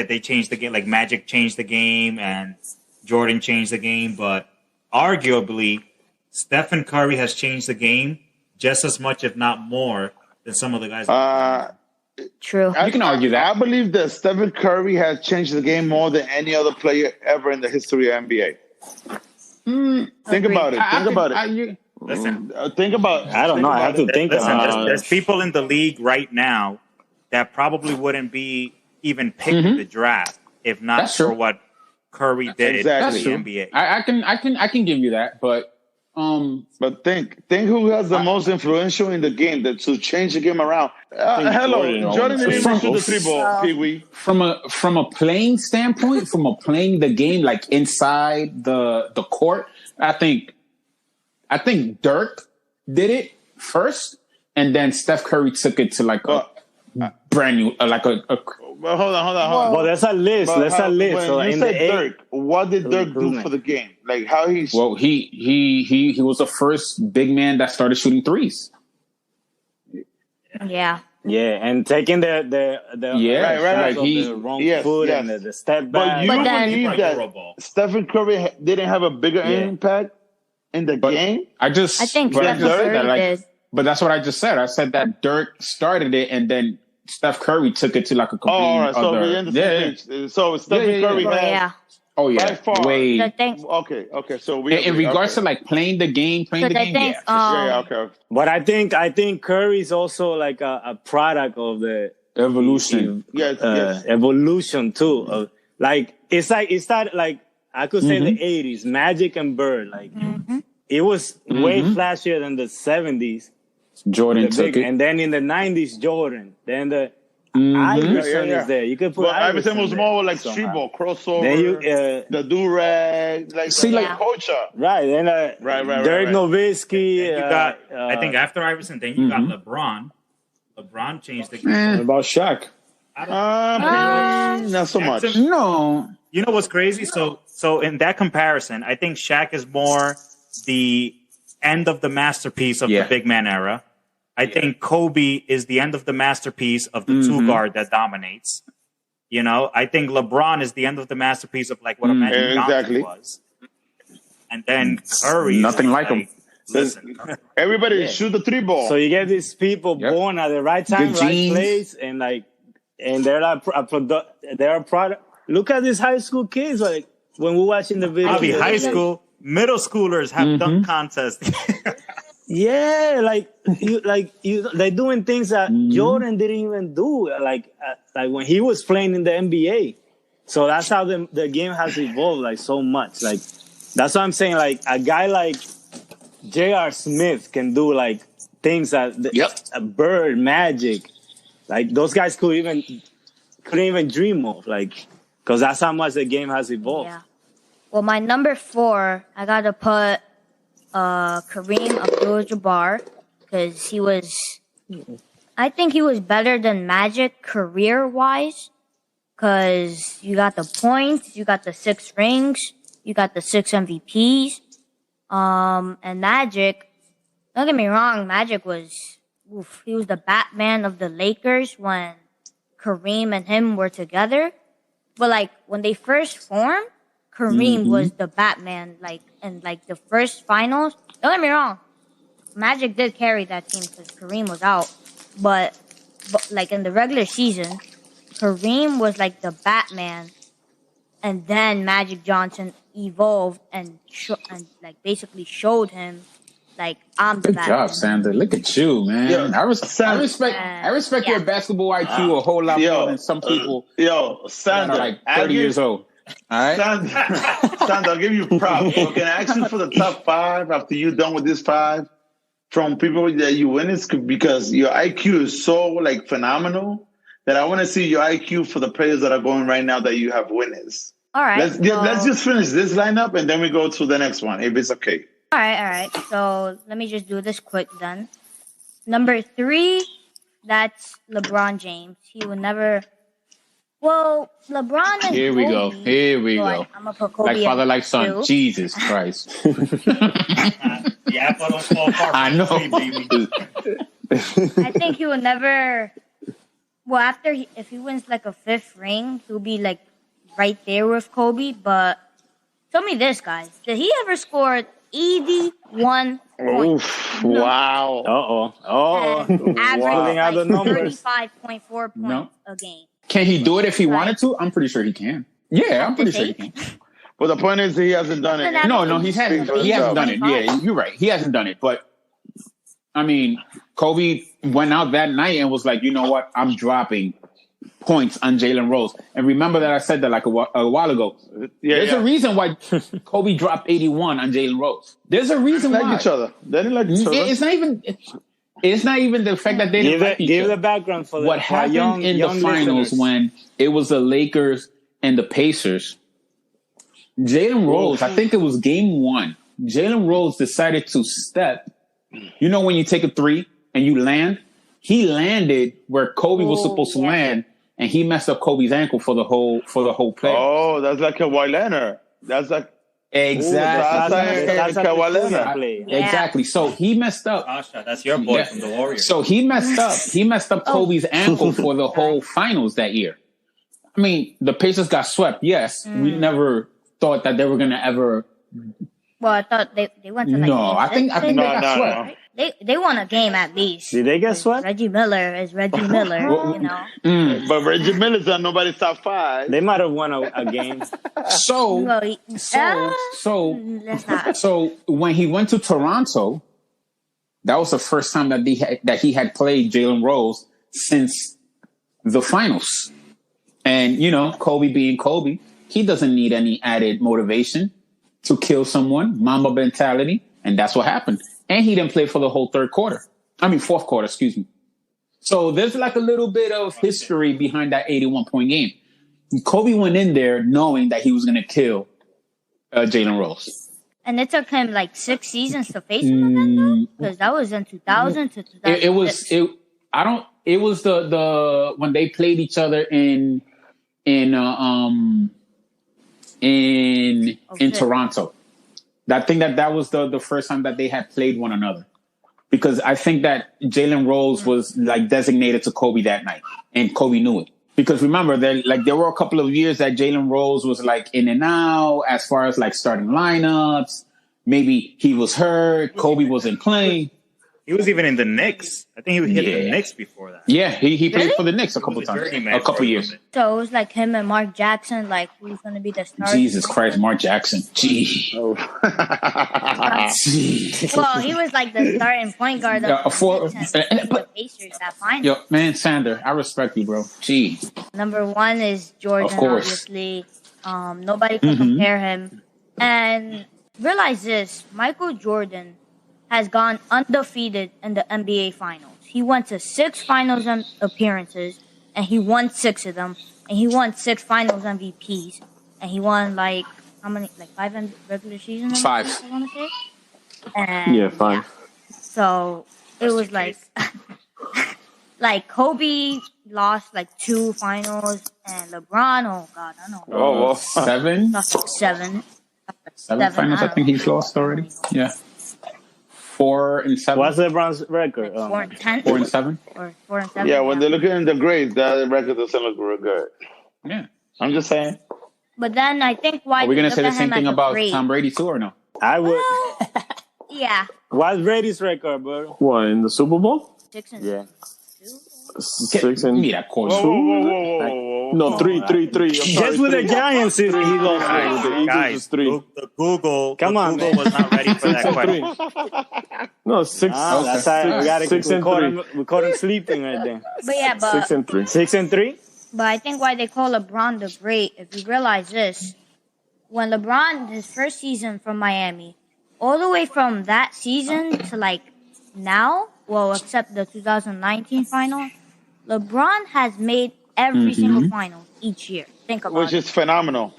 they changed the game, like Magic changed the game and Jordan changed the game, but arguably Stephen Curry has changed the game just as much, if not more, than some of the guys. true. You can argue that. I believe that Stephen Curry has changed the game more than any other player ever in the history of NBA. Think Agreed. about it. Think about it. Listen, Think about. I don't know. I have to think listen. about it. There's people in the league right now that probably wouldn't be even picked in the draft if not That's for true. what Curry did Exactly. in the NBA. I can give you that, but But think who has the most influential in the game to change the game around. Hello, Jordan didn't even shoot the 3-ball, Pee Wee. from a playing standpoint, from a playing the game like inside the court, I think Dirk did it first, and then Steph Curry took it to like a brand new, like a Well, hold on. Well, there's a list. But, There's a list. when So you in said the eight, Dirk, what did Dirk do improvement. for the game? Like how he's well, he was the first big man that started shooting threes. Yeah. yeah, and taking the Yeah, right. like Like the wrong foot and the step But back. you But then- believe Like that Euroball. Stephen Curry didn't have a bigger impact in the game? I think but Steph Curry did. But that's what I just said. I said that Dirk started it, and then Steph Curry took it to like a Oh, complete all right. So other. we're in the same page. So Stephen Yeah. Curry Oh, has yeah. Oh yeah, by far. way. The thing, Okay. So we In regards to like playing the game, because I think, okay. But I think Curry's also like a product of the evolution. Yes. evolution too. Like it's that like I could say the 80s, Magic and Bird. Like it was way flashier than the 70s. Jordan took it. And then in the 90s, Jordan. Then the Iverson Yeah. is there. You could put But Iverson was there more like somehow. street ball, crossover, Then you, the do-rag, like See, like like- culture. right. Then Right. Dirk Nowitzki. You got, I think after Iverson, then you got LeBron. LeBron changed the game. Eh. What about Shaq? Not so much. No, You know what's crazy? So in that comparison, I think Shaq is more the end of the masterpiece of Yeah. the big man era. I think Kobe is the end of the masterpiece of the two guard that dominates. You know, I think LeBron is the end of the masterpiece of like what a Magic exactly. Johnson was. And then Curry, Nothing is like him. Listen, Everybody shoot the 3-ball. So you get these people Yep. born at the right time, Good right genes. place, and they're like they're a product. Look at these high school kids. Like when we're watching the video, Bobby, high school, middle schoolers have dunk contests. yeah, they're doing things that Jordan didn't even do. Like when he was playing in the NBA. So that's how the game has evolved like so much. Like that's what I'm saying. Like a guy like J.R. Smith can do like things that a Bird, Magic, like those guys couldn't even dream of, like, because that's how much the game has evolved. Yeah. Well, my number 4, I gotta put Kareem Abdul-Jabbar because I think he was better than Magic career-wise because you got the points, you got the 6 rings, you got the 6 MVPs, and Magic. Don't get me wrong, Magic was he was the Batman of the Lakers when Kareem and him were together. But like when they first formed, Kareem was the Batman. Like in like the first finals. Don't get me wrong, Magic did carry that team because Kareem was out. But like in the regular season, Kareem was like the Batman, and then Magic Johnson evolved and like basically showed him like I'm the Good Batman. job, Sander. Look at you, man. Yeah. I respect your basketball IQ a whole lot more than some people that are Sander, like 30 years old. All right. Sander, I'll give you props. So can I ask you for the top 5 after you're done with this 5 from people that you witnessed? Because your IQ is so like phenomenal that I want to see your IQ for the players that are going right now that you have witnessed. All right. Let's just finish this lineup and then we go to the next one, if it's okay. All right. So let me just do this quick then. Number 3, that's LeBron James. He would never. Well, LeBron and Here we go. Kobe, Here we but go. I'm gonna put Kobe Like father, at like son. 2. Jesus Christ. Yeah, but don't fall far from I know. the tree, baby. I think he will never. Well, if he wins like a 5th ring, he'll be like right there with Kobe. But tell me this, guys: did he ever score 81 points? Wow. And Pulling out the average numbers. like 35.4 points No. a game? Can he do it if he wanted to? I'm pretty sure he can. Yeah, I'm pretty sure he can. But the point is he hasn't done it. No, he hasn't done it. Yeah, you're right. He hasn't done it. But I mean, Kobe went out that night and was like, you know what? I'm dropping points on Jalen Rose. And remember that I said that like a while ago. There's a reason why Kobe dropped 81 on Jalen Rose. There's a reason They why. like each other. They didn't like each other. It's not even the fact that they didn't like each Give other. the background for What for happened in the finals listeners. when it was the Lakers and the Pacers, Jalen Rose, I think it was game 1, Jalen Rose decided to step. You know when you take a 3 and you land? He landed where Kobe was supposed to land, and he messed up Kobe's ankle for the whole play. Oh, that's like a Weilander. That's like Exactly. that's like a Weilander. play. Yeah. Exactly. So he messed up. Asha, that's your boy from the Warriors. So he messed up. He messed up Kobe's ankle for the whole finals that year. I mean, the Pacers got swept. Yes, we never thought that they were going to ever. Well, I thought they went to like No, I think they got swept. right? They won a game at least. Did they get swept? Reggie Miller is Reggie Miller, you know. But Reggie Miller's on nobody's top 5. They might have won a game. So Well, let's not. So when he went to Toronto, that was the first time that he had played Jalen Rose since the finals. And you know, Kobe being Kobe, he doesn't need any added motivation to kill someone, Mamba mentality, and that's what happened. And he didn't play for the whole fourth quarter, excuse me. So there's like a little bit of history behind that 81-point game. Kobe went in there knowing that he was going to kill Jalen Rose. And it took him like 6 seasons to face him again, because that was in 2000 to 2006. It was the when they played each other in Toronto. I think that was the first time that they had played one another, because I think that Jalen Rose was like designated to Kobe that night, and Kobe knew it. Because remember, there were a couple of years that Jalen Rose was like in and out as far as like starting lineups. Maybe he was hurt. Kobe wasn't playing. He was even in the Knicks. I think he hit the Knicks before that. Yeah, he played Really? for the Knicks a couple was a times, journeyman a for couple a years. little bit. So it was like him and Mark Jackson, like who's going to be the star? Jesus Christ, Mark Jackson. Gee. Well, he was like the starting point guard of the Pacers that final. Yo, man, Sander, I respect you, bro. Gee. Number 1 is Jordan, Of course. obviously. Nobody can compare him. And realize this, Michael Jordan has gone undefeated in the NBA Finals. He went to 6 Finals appearances, and he won 6 of them. And he won 6 Finals MVPs, and he won like how many? Like 5 regular season MVPs, 5. I want to say. And, Yeah, 5. So it was like, like Kobe lost like 2 finals, and LeBron, oh god, I don't know, Oh, well. 7? lost like 7. 7 finals, I think he's lost already. Yeah. 4 and 7. What's LeBron's record? 4 and 10, 4 and 7? or 4 and 7. Yeah, when they're looking in the grades, that record doesn't look real good. Yeah. I'm just saying. But then I think why Are we gonna they say look the at same him thing as a about great- Tom Brady too, or no? I would. Yeah, What's Brady's record, bro? What, in the Super Bowl? 6 and Yeah. 2. 6 Give and... me that quote. Whoa. No, 3. I'm sorry, Just with the 3. Giants, he lost. Guys, weight. the Eagles Guys, is 3. Google. Come on, Google man. was not ready for that 6 and question. 3. No, 6. Ah, that's how we gotta 6 and 3. we caught him sleeping right there. But yeah, 6 and 3. 6 and 3. But I think why they call LeBron the Great, if you realize this, when LeBron, his first season from Miami, all the way from that season to like now, well, except the 2019 final, LeBron has made every single final each year. Think about Which it. is phenomenal.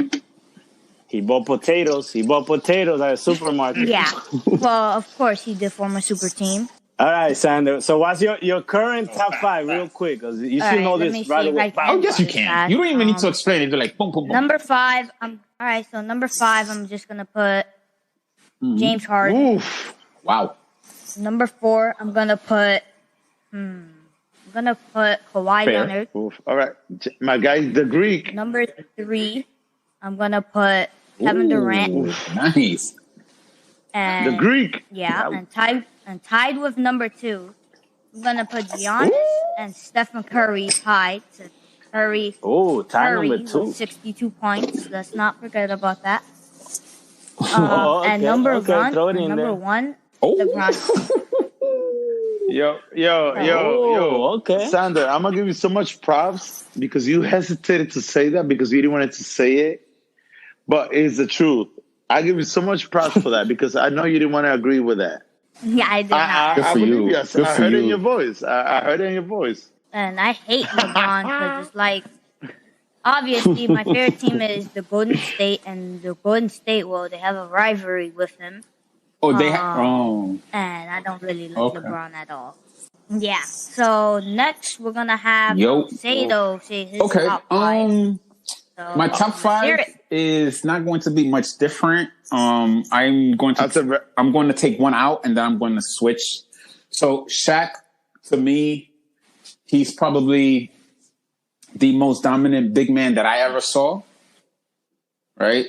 He bought potatoes. He bought potatoes at a supermarket. Yeah. Well, of course, he did form a super team. All right, Sander. So what's your current top 5 real quick? Because you All should right, know let me this see right if away. I can- Oh, yes, you This can. fast. You don't even need to explain it. You're like, boom, boom, boom. Number 5, all right, so number 5, I'm just going to put James Harden. Oof. Wow. Number 4, I'm going to put, Kawhi Fair. Leonard. Oof. All right. My guy, the Greek. Number 3, I'm gonna put Kevin Durant, Ooh, nice. and The Greek. yeah, and tied with number 2, I'm gonna put Giannis and Stephen Curry tied to Curry. Oh, tie Curry number 2. with 62 points. Let's not forget about that. Oh, And okay, number okay, one, throw it in number there. 1, Oh. LeBron. Yo. Oh, okay. Sander, I'm gonna give you so much props because you hesitated to say that because you didn't want to say it, but it's the truth. I give you so much props for that because I know you didn't want to agree with that. Yeah, I did not. Good I for believe you. you. Good I for heard it in you. your voice. I heard it in your voice. And I hate LeBron because it's like, obviously, my favorite team is the Golden State, and the Golden State, well, they have a rivalry with him. Oh, they have. Oh. And I don't really like Okay. LeBron at all. Yeah. So next we're gonna have Yo. Sado say his Okay. top 5. So, My top let's hear 5 it. is not going to be much different. I'm going That's a to re- I'm going to take one out and then I'm going to switch. So Shaq, to me, he's probably the most dominant big man that I ever saw. Right.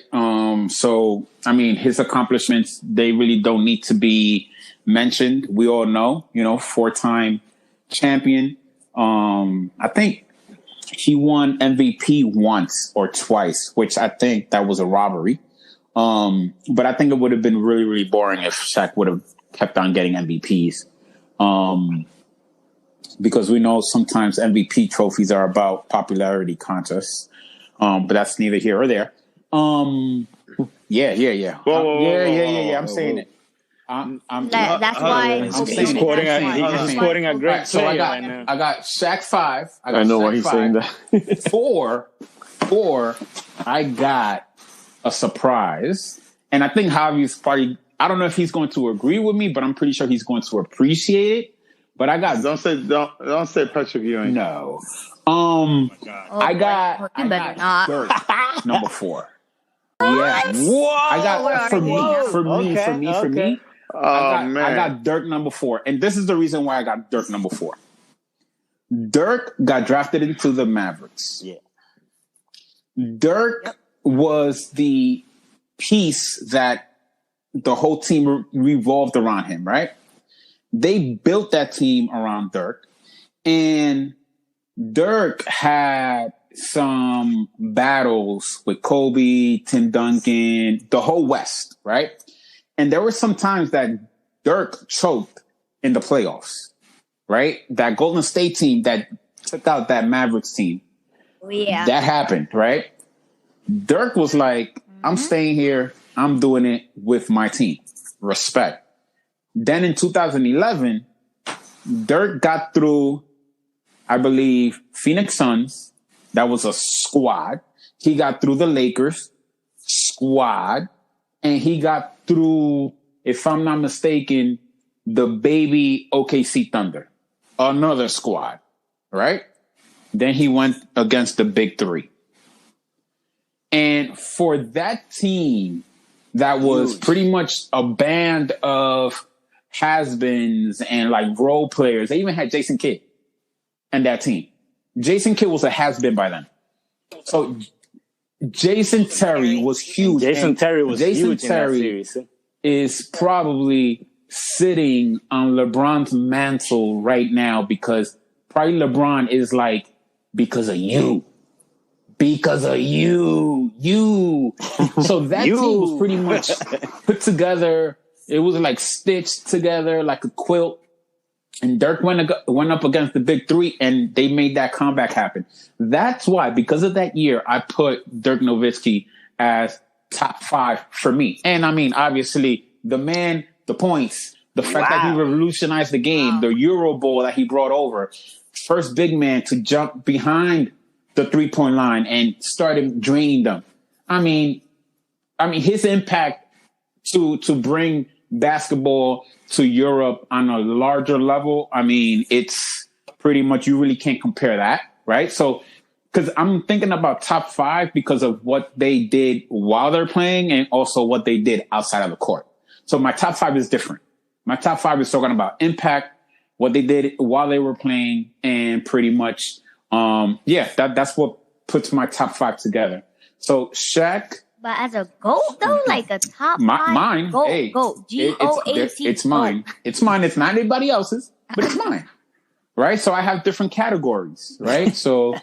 So I mean, his accomplishments, they really don't need to be mentioned. We all know, 4-time champion. I think he won MVP once or twice, which I think that was a robbery. But I think it would have been really, really boring if Shaq would have kept on getting MVPs. Because we know sometimes MVP trophies are about popularity contests. But that's neither here or there. Yeah. Whoa, I'm saying it. I'm That's why He's Kobe he's did quoting that. he's quoting a great so I player right now. got Shaq 5. I know why Shaq he's 5. saying that. 4, I got a surprise. And I think Javi's probably, I don't know if he's going to agree with me, but I'm pretty sure he's going to appreciate it. But I got, Don't say Patrick Ewing. no. Oh, I boy. got, You I better got not. Dirk, number 4. Yeah. Whoa! I got, Where for are me, we? for me, for me, Oh man. I got Dirk number 4. And this is the reason why I got Dirk number 4. Dirk got drafted into the Mavericks. Yeah. Dirk was the piece that the whole team revolved around him, right? They built that team around Dirk. And Dirk had some battles with Kobe, Tim Duncan, the whole West, right? And there were some times that Dirk choked in the playoffs, right? That Golden State team that took out that Mavericks team. Oh, yeah. That happened, right? Dirk was like, I'm staying here. I'm doing it with my team. Respect. Then in 2011, Dirk got through, I believe, Phoenix Suns. That was a squad. He got through the Lakers, squad. And he got through, if I'm not mistaken, the baby OKC Thunder, another squad, right? Then he went against the big three. And for that team that was pretty much a band of has-beens and like role players, they even had Jason Kidd and that team. Jason Kidd was a has-been by then. So Jason Terry was huge. Jason Terry was huge in that Terry series. is probably sitting on LeBron's mantle right now because probably LeBron is like, because of you. Because of you. So that team was pretty much put together. It was like stitched together like a quilt. And Dirk went up against the big three, and they made that comeback happen. That's why, because of that year, I put Dirk Nowitzki as top 5 for me. And I mean, obviously, the man, the points, the fact that he revolutionized the game, the Euro Ball that he brought over, first big man to jump behind the 3-point line and started draining them. I mean, his impact to bring basketball to Europe on a larger level, I mean, it's pretty much, you really can't compare that, right? So, because I'm thinking about top 5 because of what they did while they're playing and also what they did outside of the court. So my top 5 is different. My top 5 is talking about impact, what they did while they were playing, and pretty much, that's what puts my top 5 together. So Shaq. But as a GOAT, though, like a top 5 mine, GOAT, hey, GOAT, GOAT. It's mine. It's mine. It's not anybody else's, but it's mine. Right? So I have different categories, right? So,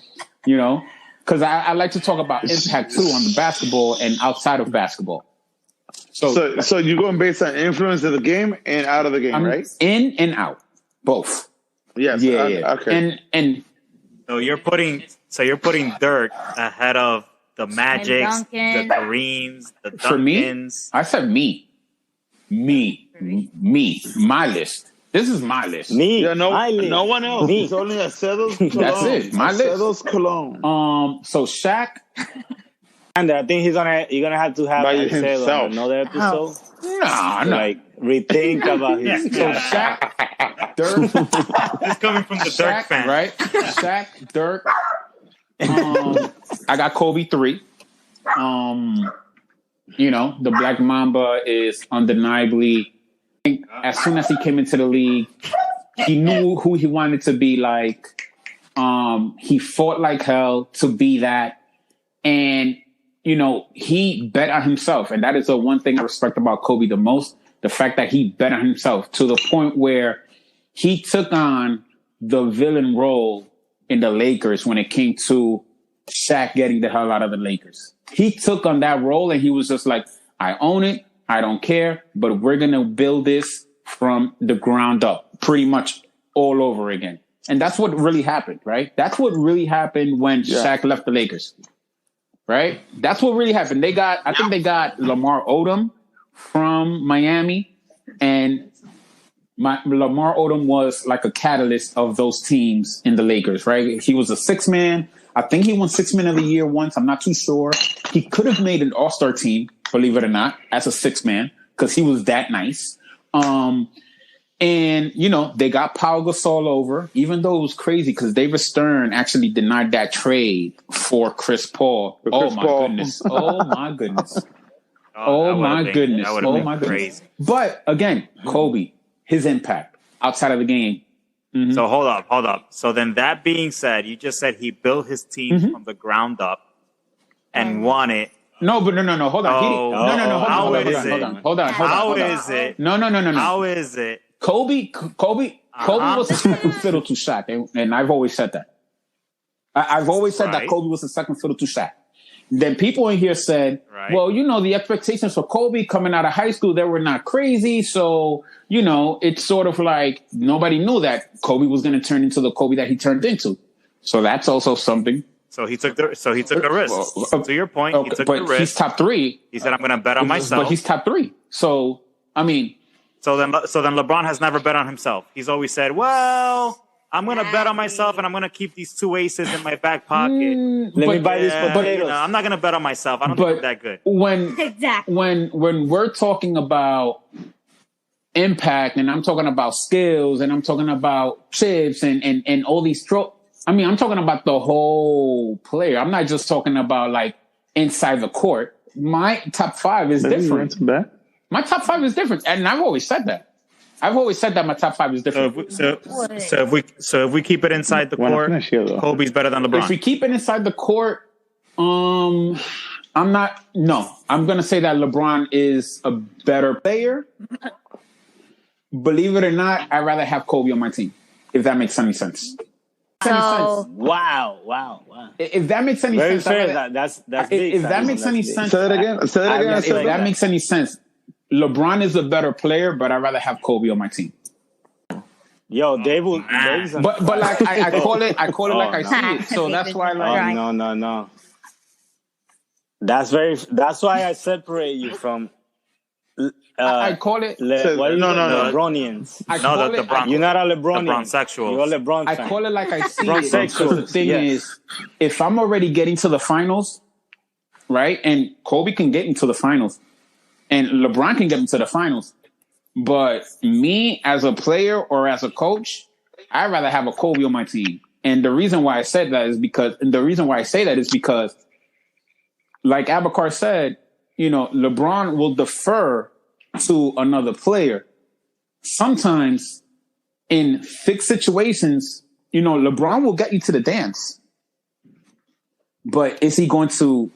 because I like to talk about impact too on the basketball and outside of basketball. So you're going based on influence of the game and out of the game, right? In and out, both. Yes. Yeah. Okay. And So you're putting Dirk ahead of the Magics, the Duncan. Kareems, the Duncans. for me, I said me, my list. This is my list. Me. Yeah, no one else. Me. It's only Acedo's Cologne. That's it. My list. Acedo's Cologne. So Shaq. And I think you're gonna have to have By Acedo himself. on another episode. No. Like rethink about his. So Shaq, Dirk, It's coming from the Shaq, Dirk fan. right? Shaq, Dirk. I got Kobe 3. The Black Mamba is undeniably. As soon as he came into the league, he knew who he wanted to be like. He fought like hell to be that. And, he bet on himself. And that is the one thing I respect about Kobe the most. The fact that he bet on himself to the point where he took on the villain role in the Lakers when it came to Shaq getting the hell out of the Lakers. He took on that role and he was just like, I own it. I don't care, but we're going to build this from the ground up, pretty much all over again. And that's what really happened, right? That's what really happened when Shaq left the Lakers, right? That's what really happened. I think they got Lamar Odom from Miami, and Lamar Odom was like a catalyst of those teams in the Lakers, right? He was a 6-man. I think he won 6-man of the year once. I'm not too sure. He could have made an all-star team, believe it or not, as a 6-man, because he was that nice. And, they got Pau Gasol over, even though it was crazy because David Stern actually denied that trade for Chris Paul. Goodness. Oh, my goodness. Oh, my goodness. Oh, my goodness. Crazy. But, again, Kobe, his impact outside of the game. Mm-hmm. So hold up. So then that being said, you just said he built his team from the ground up and won it. No. Hold on. Oh, Hold on. How is it? No. How is it? Kobe was a second fiddle to Shaq, and I've always said that. I've always said that Kobe was a second fiddle to Shaq. Then people in here said, well, the expectations for Kobe coming out of high school, they were not crazy. So, it's sort of like nobody knew that Kobe was going to turn into the Kobe that he turned into. So that's also something. So he took a risk. To your point, he took the risk. He's top 3. He said, I'm going to bet on myself. But he's top 3. So, So then LeBron has never bet on himself. He's always said, "Well, I'm gonna bet on myself, and I'm gonna keep these 2 aces in my back pocket. Let me buy these potatoes. I'm not gonna bet on myself. I don't think I'm that good." Exactly. When we're talking about impact, and I'm talking about skills, and I'm talking about chips, and all these I'm talking about the whole player. I'm not just talking about like inside the court. My top 5 is different. My top 5 is different, and I've always said that. My top 5 is different. So if we keep it inside the court, Kobe's better than LeBron. If we keep it inside the court, I'm not. No, I'm gonna say that LeBron is a better player. Believe it or not, I'd rather have Kobe on my team. If that makes any sense. Wow. If that makes any Very sense, fair. That's big. If that makes any sense, Say it again. if that makes any sense, LeBron is a better player, but I'd rather have Kobe on my team. Yo, Dave. But like I call it like I see it. So that's why like No. That's why I separate you from. I call it. LeBronians. You're not a LeBronian. LeBron sexual. You're a LeBron fan. I call it like I see it. Sexual. Because the thing is, if I'm already getting to the finals, right, and Kobe can get into the finals, and LeBron can get into the finals, but me as a player or as a coach, I'd rather have a Kobe on my team. And the reason why I say that is because, like Abakar said, LeBron will defer to another player. Sometimes in fixed situations, LeBron will get you to the dance. But is he going to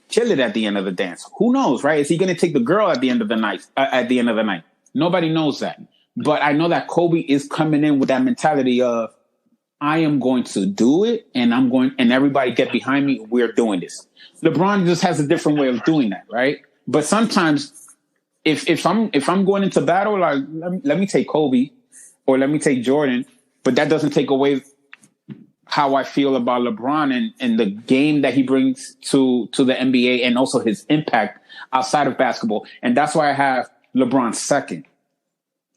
kill it at the end of the dance? Who knows, right? Is he going to take the girl at the end of the night? Nobody knows that. But I know that Kobe is coming in with that mentality of, I am going to do it, and everybody get behind me. We're doing this. LeBron just has a different way of doing that, right? But sometimes, if I'm going into battle, like let me take Kobe or let me take Jordan, but that doesn't take away how I feel about LeBron and the game that he brings to the NBA and also his impact outside of basketball. And that's why I have LeBron second.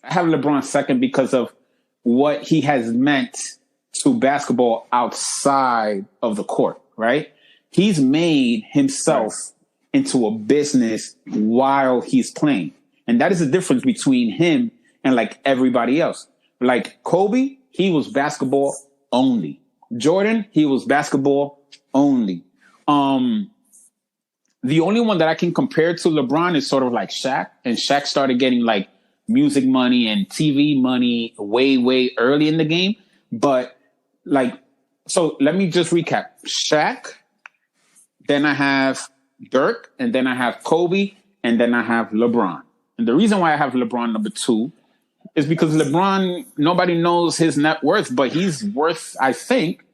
I have LeBron second because of what he has meant to basketball outside of the court, right? He's made himself into a business while he's playing. And that is the difference between him and like everybody else. Like Kobe, he was basketball only. Jordan, he was basketball only. The only one that I can compare to LeBron is sort of like Shaq. And Shaq started getting like music money and TV money way, way early in the game. But like, so let me just recap. Shaq, then I have Dirk, and then I have Kobe, and then I have LeBron. And the reason why I have LeBron number 2 is because LeBron, nobody knows his net worth, but he's worth, I think,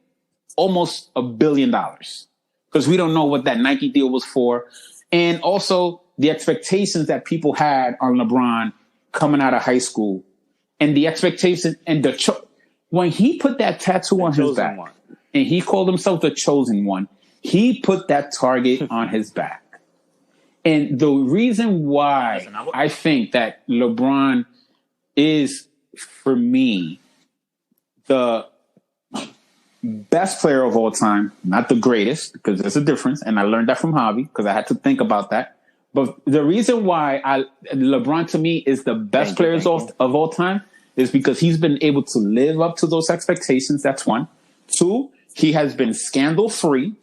almost $1 billion. Because we don't know what that Nike deal was for. And also the expectations that people had on LeBron coming out of high school. And the expectation and when he put that tattoo on his back, and he called himself the chosen one, he put that target on his back. And the reason why I think that LeBron is, for me, the best player of all time, not the greatest, because there's a difference. And I learned that from Javi because I had to think about that. But the reason why LeBron to me is the best player of all time is because he's been able to live up to those expectations. That's one. 2, he has been scandal free,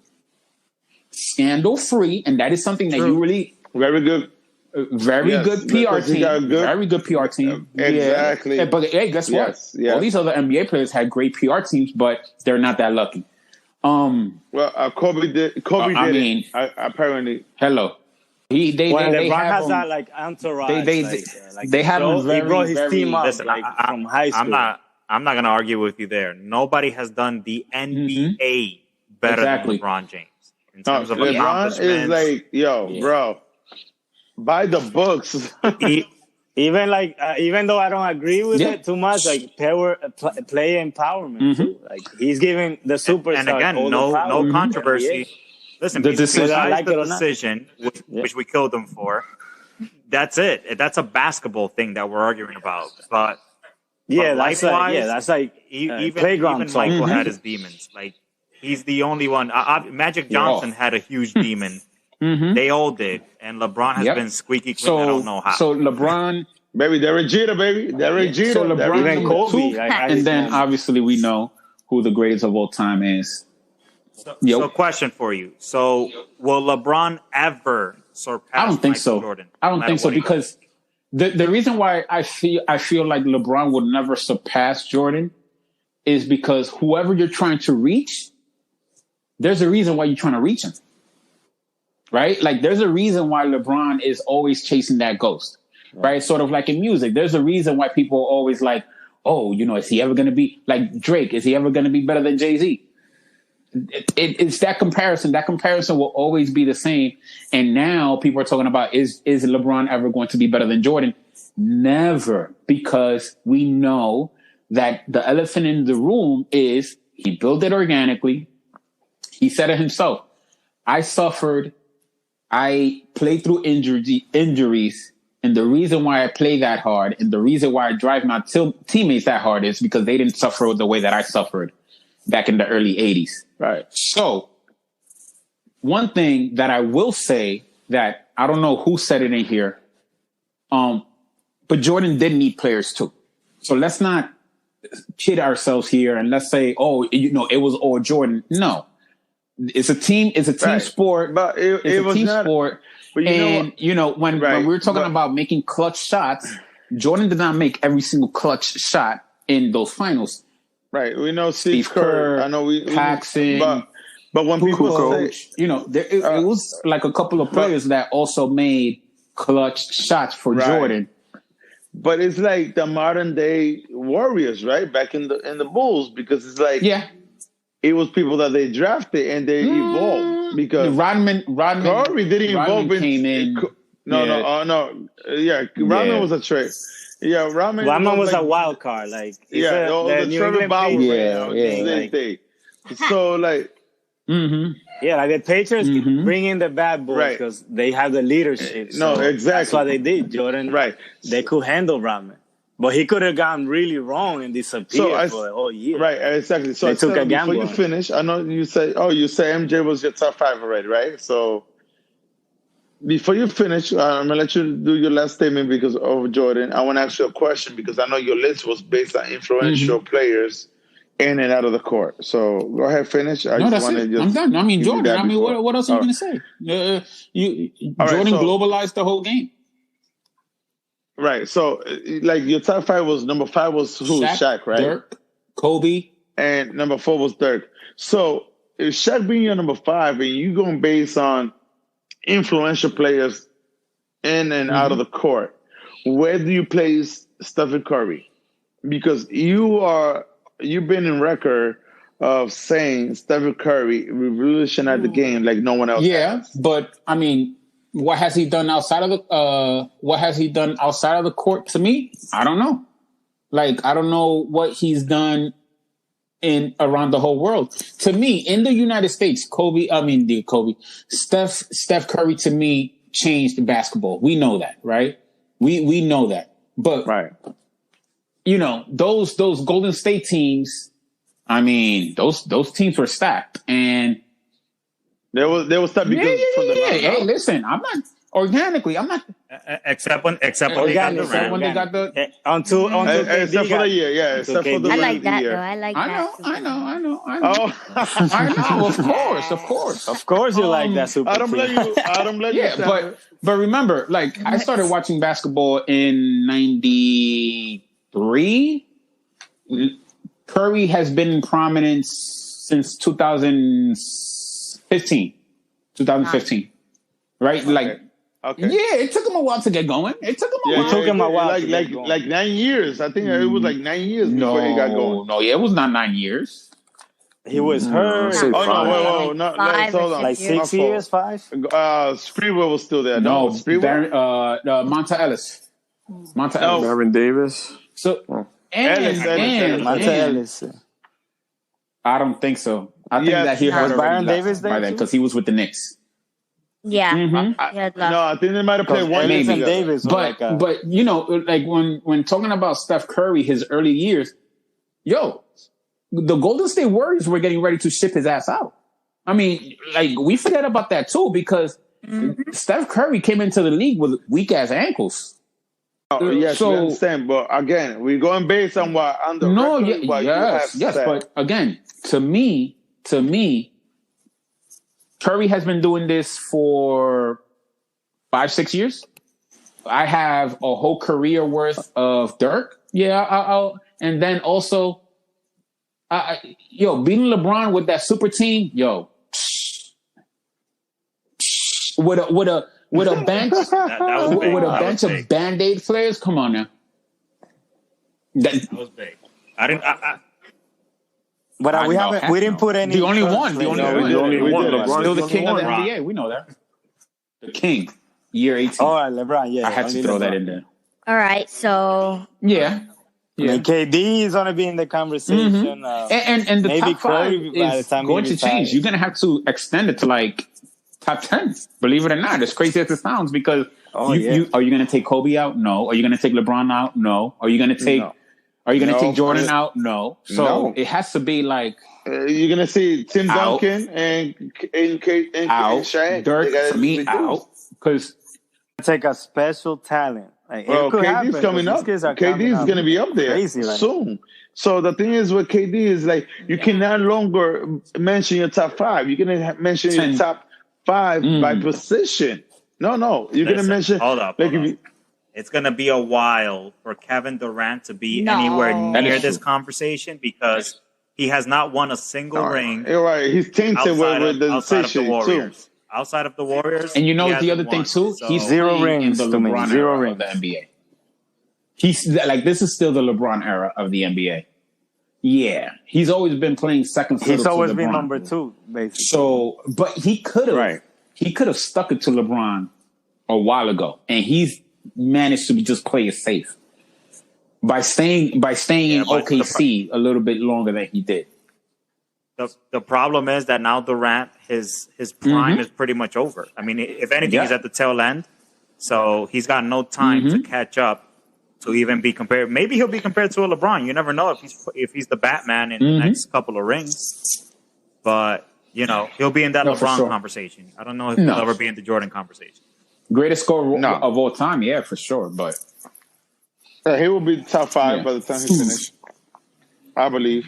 and that is something that you really very good, good PR team, very good PR team. Exactly. Yeah. But hey, guess what? Yes. All these other NBA players had great PR teams, but they're not that lucky. Well, Kobe did. Apparently, hello. LeBron has that like entourage. They have him very, he brought his team up Listen, from high school. I'm not going to argue with you there. Nobody has done the NBA better than LeBron James in terms of accomplishments. LeBron is like, bro, by the books. Even though I don't agree with it too much, like play empowerment too. Like he's giving the superstar. And again, no controversy. Listen, the decision, which we killed him for. that's it. That's a basketball thing that we're arguing about. But Yeah, life-wise, that's like even playground even talk. Michael had his demons. Like he's the only one. Magic Johnson had a huge demon. They all did, and LeBron has been squeaky clean. I don't know how. So LeBron, Baby, Derek Jeter, baby. Derek Jeter. so LeBron Even number Kobe, 2, like, I and just then want- obviously we know who the greatest of all time is. So question for you. So will LeBron ever surpass I don't think Michael so. Jordan? I don't no think matter so what he because the reason why I feel like LeBron would never surpass Jordan is because whoever you're trying to reach, there's a reason why you're trying to reach him. Right? Like there's a reason why LeBron is always chasing that ghost. Right? Sort of like in music. There's a reason why people are always like, oh, is he ever going to be like Drake? Is he ever going to be better than Jay-Z? It's that comparison. That comparison will always be the same. And now people are talking about is LeBron ever going to be better than Jordan? Never, because we know that the elephant in the room is he built it organically. He said it himself. I played through injuries, and the reason why I play that hard and the reason why I drive my teammates that hard is because they didn't suffer the way that I suffered back in the early 80s. Right. So, one thing that I will say that I don't know who said it in here, but Jordan did need players too. So let's not kid ourselves here and let's say, it was all Jordan. No, it's a team. It's a team Right. sport. But it It's a was team not. sport. But When Right, we were talking but- about making clutch shots, Jordan did not make every single clutch shot in those finals. Right. We know Steve Steve Kerr. Kerr, I know we Paxson, but when people Kukoc, say, it was like a couple of players that also made clutch shots for Right. Jordan. but it's like the modern day Warriors, right? Back in the Bulls, because it's like it was people that they drafted and they evolved because Rodman Curry didn't evolve came in. Rodman was a trade. Yeah, Rodman was like, a wild card. Like Yeah, all the New Trevor England Bauer. Patriots, So like, yeah, like the Patriots bring in the bad boys Right. because they have the leadership. No, So exactly. That's what they did, Jordan. right. They could handle Rodman, but he could have gone really wrong and disappeared for a whole year. Right, exactly. So They took a before gamble you on it. finish, I know you say MJ was your top 5 already, right? So before you finish, I'm gonna let you do your last statement because of Jordan. I want to ask you a question because I know your list was based on influential players in and out of the court. So go ahead, finish. No, that's it. I'm done. I mean, give you Jordan. that I mean, before. what else are you All going to say? All right, Jordan so- globalized the whole game. Right. So like your top 5 was number 5 was who? Shaq, right? Dirk, Kobe. And number 4 was Dirk. So if Shaq being your number 5 and you going based on influential players in and out of the court, where do you place Stephen Curry? Because you've been in record of saying Stephen Curry revolutionized the game like no one else. Yeah, has. but I mean, what has he done outside of the court? To me, I don't know. Like, I don't know what he's done in around the whole world. To me, in the United States, Steph Curry to me changed basketball. We know that, right? We know that. But Right. those Golden State teams, I mean, those teams were stacked, and They was tough because from the ground Hey, up. listen, I'm not organically. I'm not Except when they got Organic, Durant. when they got the. Until Except for the year, yeah. Except for the I KD. like that year. though. I like I that. know. too. I know. Oh, I know. Of course. Of course, you like that super. I don't blame team. you. I don't blame you. Yeah, Sam. but remember, like, I started watching basketball in '93. Curry has been in prominence since 2015. 2015 right? Like, Okay. yeah, it took him a while to get going. It took him a Yeah, while. It took him a while to get Like going. 9 years. I think it was like 9 years before he got going. No, yeah, it was not 9 years. He was hurt. say Oh no, five. wait, no, Like let's hold on. five or Like six six My fault. years, 5. Sprewell was still there. No, Sprewell. Monta Ellis. Monta No. Ellis. Marvin Davis. So, Ellis. Monta Ellis. I don't think so. I think Yes, that he yes. had Was already Byron left Davis there by then too? because he was with the Knicks. Yeah, Mhm. he had left. No, I think they might have played one Ellis game and together. Davis were But like, but you know, like when talking about Steph Curry, his early years, yo, the Golden State Warriors were getting ready to ship his ass out. I mean, like we forget about that too because Steph Curry came into the league with weak ass ankles. Oh, yes, So- we understand. But again, we're going based on what on the No, record, what you have yes, said. but again, to me, Curry has been doing this for 5-6 years. I have a whole career worth of Dirk. Yeah, I'll and then also, beating LeBron with that super team, with a bench That was big. with a That bench was of big. Band-Aid players. Come on now. That was big. I didn't. but I we know. haven't. We didn't put any. The only current one. The players. only No, one. we did. We did. LeBron Still is the king of the LeBron. NBA. We know that. The king. Year 18. All right, LeBron. Yeah, I had to only throw that LeBron. in there. All right, so Yeah. I mean, KD is gonna be in the conversation. And the Maybe top five Curry by the is time he going to change. retires. You're going to have to extend it to like top 10. Believe it or not, as crazy as it sounds, because Oh, you, yeah. you are you going to take Kobe out? No. Are you going to take LeBron out? No. Are you going to take No. Are you going to No. take Jordan out? No. So No. it has to be like You're gonna see Tim Out. Duncan and out. Shaq. They Dirk gotta for me be out because Take a special talent. Like, it Well, could KD's happen, coming but up. these kids are coming KD's up going to be up there crazy right now. soon. So the thing is with KD is like you can no longer mention your top five. You're going to mention your 10. top five by position. No, you're going to Listen, mention. hold up. Like hold if up. you, It's going to be a while for Kevin Durant to be No. anywhere That near is this true. conversation because he has not won a single ring you're right. He's tainted with the outside of the decision too. Warriors. Outside of the Warriors, and you know he the other hasn't thing won. too, So- he's Zero playing rings in the to me. LeBron Zero era rings. of the NBA. He's like this is still the LeBron era of the NBA. Yeah, he's always been playing second fiddle He's to always LeBron. been number 2, basically. So, but he could have, Right. he could have stuck it to LeBron a while ago, and he's managed to just play it safe by staying in but OKC a little bit longer than he did. The problem is that now Durant, his prime is pretty much over. I mean, if anything, Yeah. he's at the tail end. So he's got no time to catch up to even be compared. Maybe he'll be compared to a LeBron. You never know if he's the Batman in the next couple of rings. But, he'll be in that No, for LeBron sure. conversation. I don't know if No. he'll ever be in the Jordan conversation. Greatest scorer No. of all time, yeah, for sure. But He will be top five Yeah. by the time he finishes. I believe.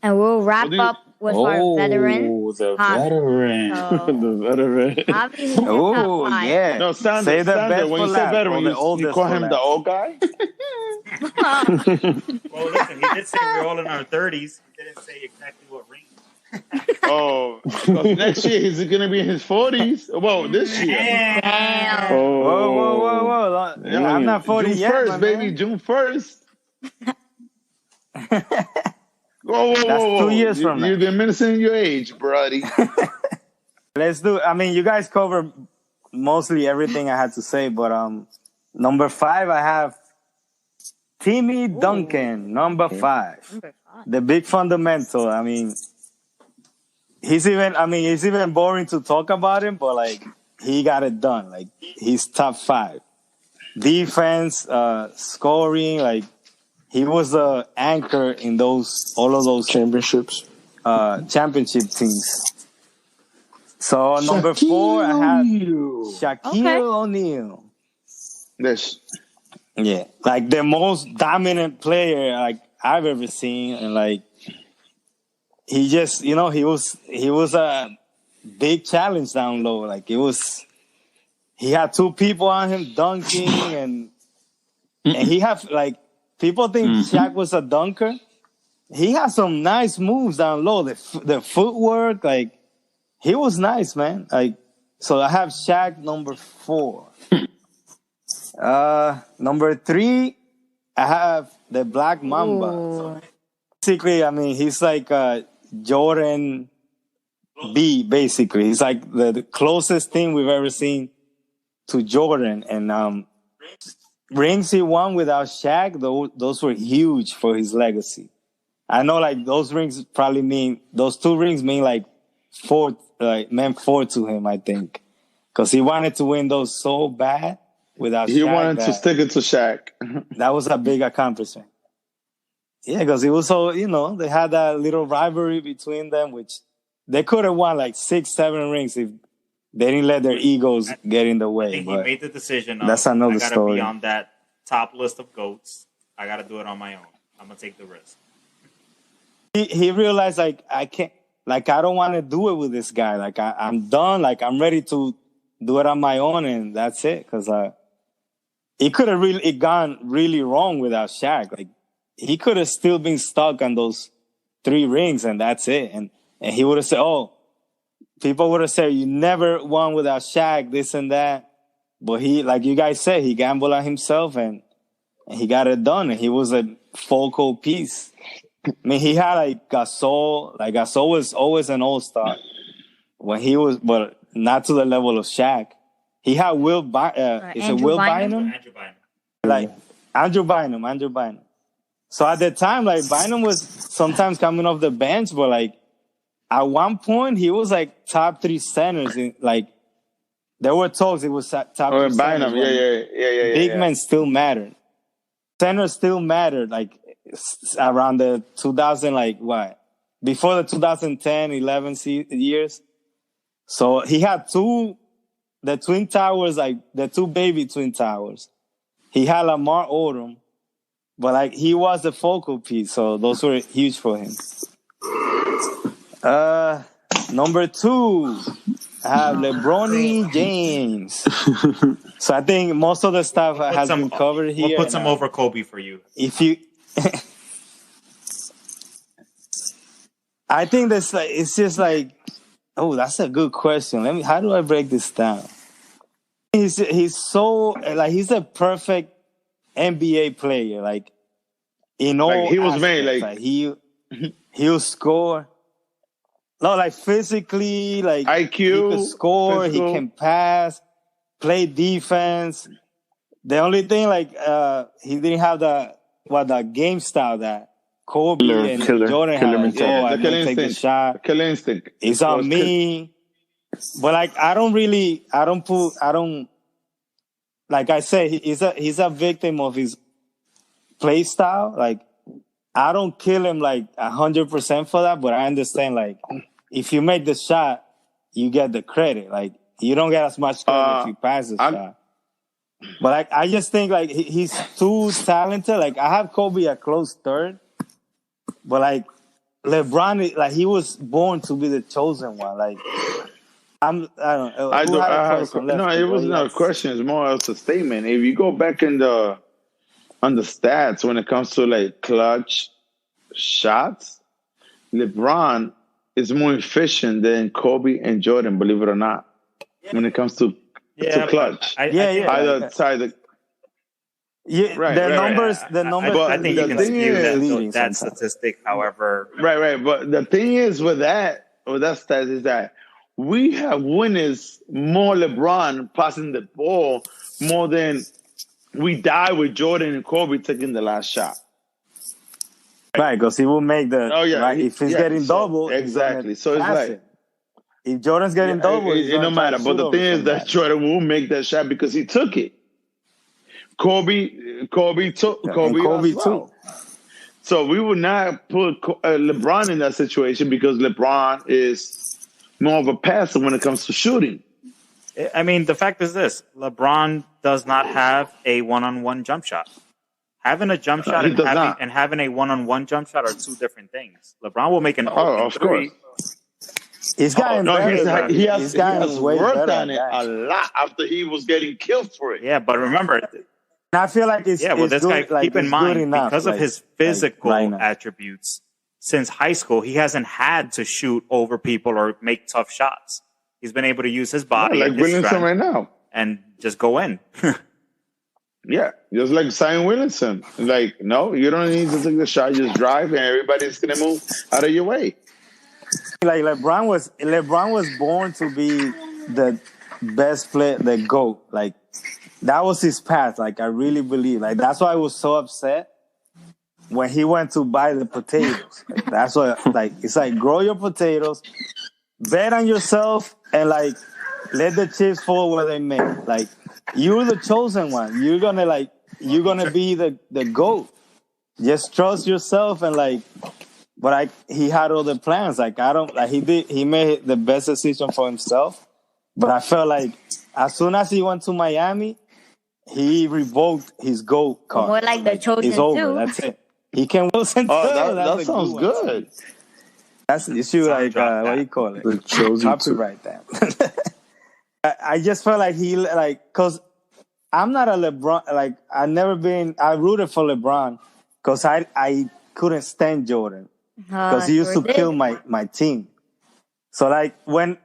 and we'll wrap What do you- up with our veteran. the Javi. veteran. So, The veteran. Javi's in the Oh, top five. yeah. No, Sander, Save the best when for you say last, veteran, or the you oldest call for him the last. old guy? Well, listen, he did say we're all in our 30s. He didn't say exactly what ring. Oh, 'cause next year he's going to be in his 40s. Well, this year. Damn. Whoa. Yeah, I'm not 40 June yet, 1st, my baby. man. June 1st. Whoa. That's 2 years from now. You've been menacing your age, buddy. Let's do. I mean, you guys covered mostly everything I had to say, but number 5, I have Timmy Duncan. Number 5, the big fundamental. I mean, he's even boring to talk about him, but like he got it done. Like he's top 5. Defense, scoring, like he was the anchor in all of those Championships. championship teams. So number 4, I have Shaquille O'Neal. This. Yeah, like the most dominant player like I've ever seen, and like he just, he was a big challenge down low. Like he had 2 people on him dunking, and he had like people think Shaq was a dunker. He had some nice moves down low. The footwork, like he was nice, man. Like so, I have Shaq number 4. Number 3, I have the Black Mamba. Ooh. Basically, I mean, he's like Jordan B, basically. He's like the closest thing we've ever seen to Jordan. And rings he won without Shaq, those were huge for his legacy. I know like those 2 rings mean like meant forward to him, I think, because he wanted to win those so bad without. He Shaq wanted to stick it to Shaq. That was a big accomplishment. Yeah, because it was so, they had that little rivalry between them, which they could have won like 6, 7 rings if they didn't let their egos get in the way. I think he made the decision. That's another I gotta story. be on that top list of GOATs. I got to do it on my own. I'm going to take the risk. He realized, like, I can't, like, I don't want to do it with this guy. Like, I'm done. Like, I'm ready to do it on my own, and that's it. Because it could have really gone really wrong without Shaq. Like, he could have still been stuck on those 3 rings, and that's it. And he would have said, people would have said, you never won without Shaq, this and that. But he, like you guys said, he gambled on himself, and he got it done. And he was a focal piece. I mean, he had like Gasol. Like, Gasol was always an all-star when he was, but not to the level of Shaq. He had Will Bynum? Andrew Bynum. Like, Andrew Bynum. So at the time, like, Bynum was sometimes coming off the bench, but like at one point he was like top 3 centers. Like, there were talks it was top 3 Bynum, centers. yeah. Big men still mattered. Centers still mattered. Like, around the 2000, like what? Before the 2010, 11 years. So he had the Twin Towers, like the 2 baby Twin Towers. He had Lamar Odom. But like, he was the focal piece, so those were huge for him. Number 2, I have LeBron James. So I think most of the stuff has been covered here. We'll put some over Kobe for you. If you, I think that's like, it's just like, that's a good question. How do I break this down? He's so, like, he's a perfect NBA player, like, in all like he was aspects. made Like he'll score. No, like, physically, like, IQ, he can score, physical. He can pass, play defense. The only thing, like, he didn't have the game style that Kobe and Jordan had. Like, the I'm kill gonna take the instinct. shot. Kill instinct. It's on me. But like, like I say, he's a victim of his play style. Like, I don't kill him like 100% for that, but I understand, like, if you make the shot, you get the credit. Like, you don't get as much credit if you pass the shot. But like, I just think like he's too talented. Like, I have Kobe a close third, but like, LeBron, like, he was born to be the chosen one. Like, I don't know. No, it wasn't a question. It's more of a statement. If you go back on the stats when it comes to like clutch shots, LeBron is more efficient than Kobe and Jordan. Believe it or not, when it comes to clutch. Either side. The numbers. I think you can dispute that statistic. However, right. But the thing is with that stat is that we have winners more LeBron passing the ball more than we die with Jordan and Kobe taking the last shot. Right, because he will make the. Right, if he's getting double, exactly. So it's like, if Jordan's getting double, it don't matter. But the thing is that Jordan will make that shot because he took it. Kobe too. So we would not put LeBron in that situation because LeBron is more of a passer when it comes to shooting. I mean, the fact is this: LeBron does not have a one-on-one jump shot. Having a jump shot and having a one-on-one jump shot are 2 different things. LeBron will make an open three. He's gotten better. He has worked on it a lot after he was getting killed for it. Yeah, but remember, I feel like it's this good, guy. Like, keep in mind, enough, because of his physical attributes, since high school, he hasn't had to shoot over people or make tough shots. He's been able to use his body, like Williamson right now, and just go in. Yeah, just like Zion Williamson. Like, no, you don't need to take the shot. Just drive, and everybody's gonna move out of your way. Like, LeBron was born to be the best player, the GOAT. Like, that was his path. Like, I really believe. Like, that's why I was so upset when he went to buy the potatoes. Like, that's what. Like, it's like, grow your potatoes, bet on yourself and like let the chips fall where they may. Like you're the chosen one. You're gonna be the GOAT. Just trust yourself and like. But he had other plans. Like he made the best decision for himself. But I felt like as soon as he went to Miami, he revoked his GOAT card. More like the chosen It's over. two. That's it. He can Wilson. Oh, that sounds good. That's the issue. Like what do you call it? The chosen Copyright that. I just felt like because I'm not a LeBron. Like I rooted for LeBron because I couldn't stand Jordan because he used to kill my team. So like when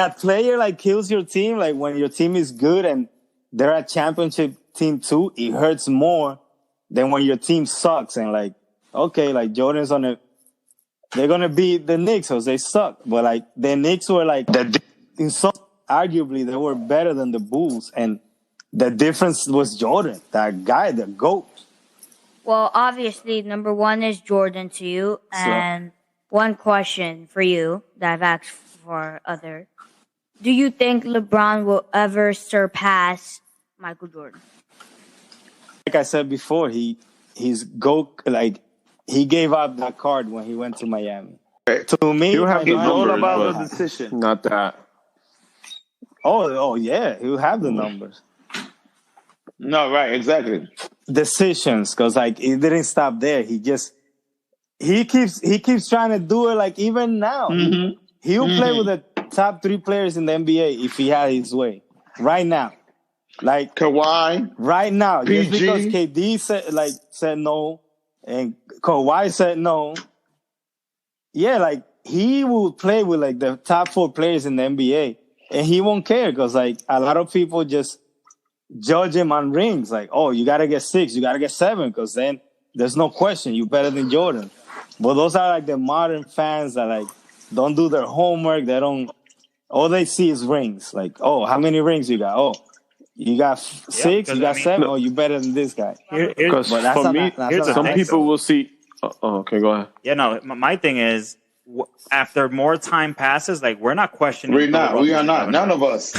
a player like kills your team, like when your team is good and they're a championship team too, it hurts more than when your team sucks and like, okay, like Jordan's they're gonna beat the Knicks because they suck. But like the Knicks were like in some arguably they were better than the Bulls, and the difference was Jordan, that guy, the GOAT. Well, obviously, number one is Jordan to you, and one question for you that I've asked for other. Do you think LeBron will ever surpass Michael Jordan? Like I said before, he's GOAT. Like he gave up that card when he went to Miami. To me, You have the It's all numbers, about but the decision. not that. Oh yeah, he'll have the numbers. No, right, exactly. Decisions, because like it didn't stop there. He keeps trying to do it. Like even now, he'll play with the top 3 players in the NBA if he had his way. Right now, like Kawhi, right now, just PG. because KD said no and Kawhi said no. Yeah, like he will play with like the top 4 players in the NBA, and he won't care because like a lot of people just judge him on rings. Like, oh, you gotta get 6, you gotta get 7, because then there's no question you're better than Jordan. But those are like the modern fans that like don't do their homework. They don't. All they see is rings. Like, oh, how many rings you got? Oh, you got 6, you got 7. Oh, you better than this guy. Because But that's for not- me, that's here's not the some thing, people will see. Oh, okay, go ahead. Yeah, no. My thing is, after more time passes, like we're not questioning. we're not. We are Philadelphia not. None of us.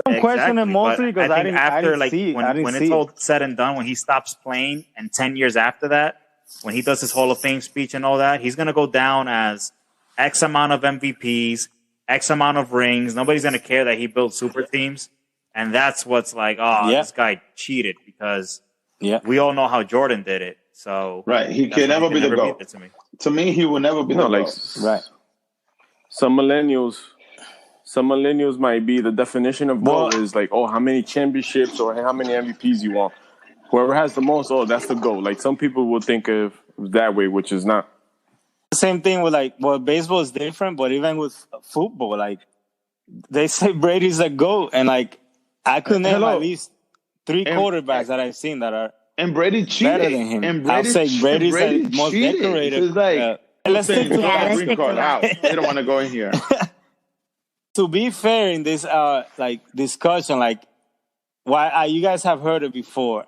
I'm questioning Exactly, mostly but because I think didn't after see it. when it's all said and done, when he stops playing, and 10 years after that, when he does his Hall of Fame speech and all that, he's gonna go down as X amount of MVPs, X amount of rings. Nobody's gonna care that he built super teams, and that's what's like, oh, Yeah. this guy cheated because Yeah. we all know how Jordan did it. So Right. He that's can why never be the beat GOAT. it to me. To me, he will never be No, the like GOAT. Right. some millennials might be the definition of GOAT is like, oh, how many championships or how many MVPs you want. Whoever has the most, oh, that's the GOAT. Like some people will think of that way, which is not. Same thing with like, well, baseball is different, but even with football, like they say Brady's a GOAT, and like I could name Hello. at least 3 And- quarterbacks that I've seen that are And Brady cheated. better than him. And I'll say Brady's Brady the most cheated. decorated. It's like, Let's stick to Yeah, that. let's green stick to card that. out. They don't want to go in here. To be fair in this like discussion, like why you guys have heard it before.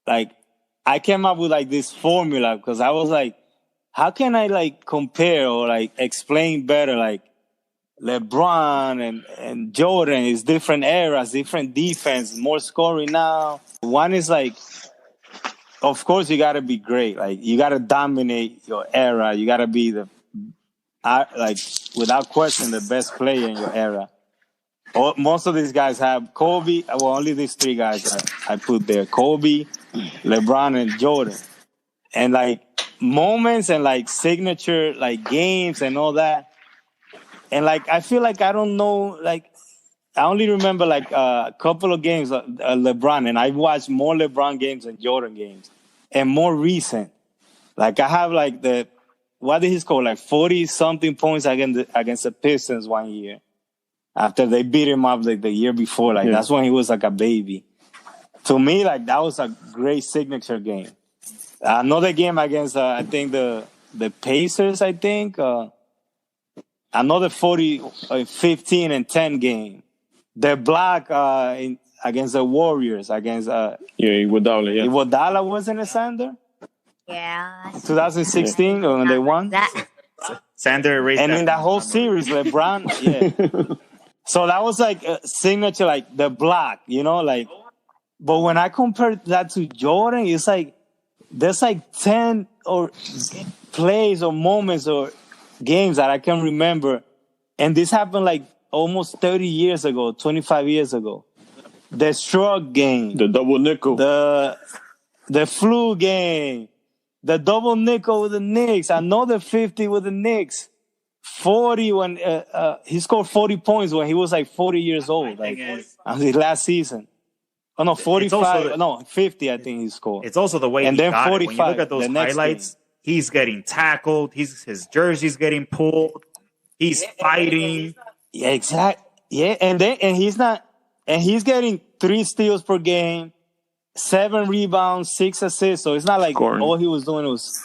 Like I came up with like this formula because I was like, how can I like compare or like explain better like LeBron and Jordan is different eras, different defense, more scoring now. One is like, of course you gotta be great. Like you gotta dominate your era. You gotta be like without question the best player in your era. Most of these guys have Kobe. Well, only these 3 guys I put there: Kobe, LeBron, and Jordan. And like moments and like signature like games and all that. And like I feel like I don't know. Like I only remember like a couple of games of LeBron, and I watched more LeBron games than Jordan games, and more recent. Like I have like what did he score? Like 40-something points against the Pistons one year. After they beat him up like the year before. Like that's when he was like a baby. To me, like that was a great signature game. Another game against I think the Pacers, I think. Another 15 and 10 game. The block against the Warriors, against Iguodala, yeah. Iguodala, wasn't it, Sander? Yeah. 2016 when they won? That. Sander erased And that in that from whole my memory. series, LeBron, yeah. So that was like a signature, like the block, you know, like. But when I compare that to Jordan, it's like there's like 10 or plays or moments or games that I can remember, and this happened like almost 30 years ago, 25 years ago. The Shrug game, The double nickel. the flu game, the double nickel with the Knicks, another 50 with the Knicks, 40 when he scored 40 points when he was like 40 years old, like his last season. Oh no, 45, no 50 I think he scored. It's also the way And he then got it. When you 45, look at those the next highlights, he's getting tackled. His jersey's getting pulled. He's fighting. Yeah, exact. Yeah, and he's getting 3 steals per game, 7 rebounds, 6 assists. So it's not like Scoring. all he was doing was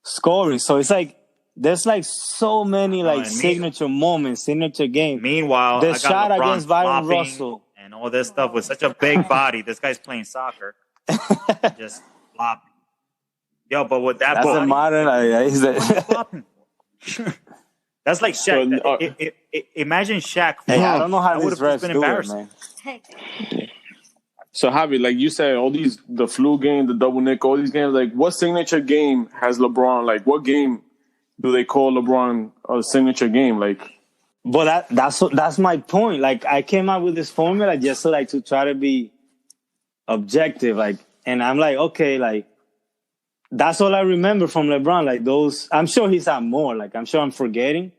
scoring. So it's like there's like so many like and signature moments, signature games. Meanwhile, The I got shot LeBron against Byron flopping Russell. and all this stuff with such a big body. This guy's playing soccer, just flopping. Yo, but with that That's a body, modern. He's flopping. That's like Shaq. So, Imagine Shaq. Hey, I don't know how That these would've just refs been do it, embarrassing. man. So Javi, like you said, all these the flu game, the double nickel, all these games. Like, what signature game has LeBron? Like, what game do they call LeBron a signature game? Like, But that's my point. Like I came up with this formula just to try to be objective. Like, and I'm like, okay, like that's all I remember from LeBron. Like those, I'm sure he's had more. Like I'm sure I'm forgetting.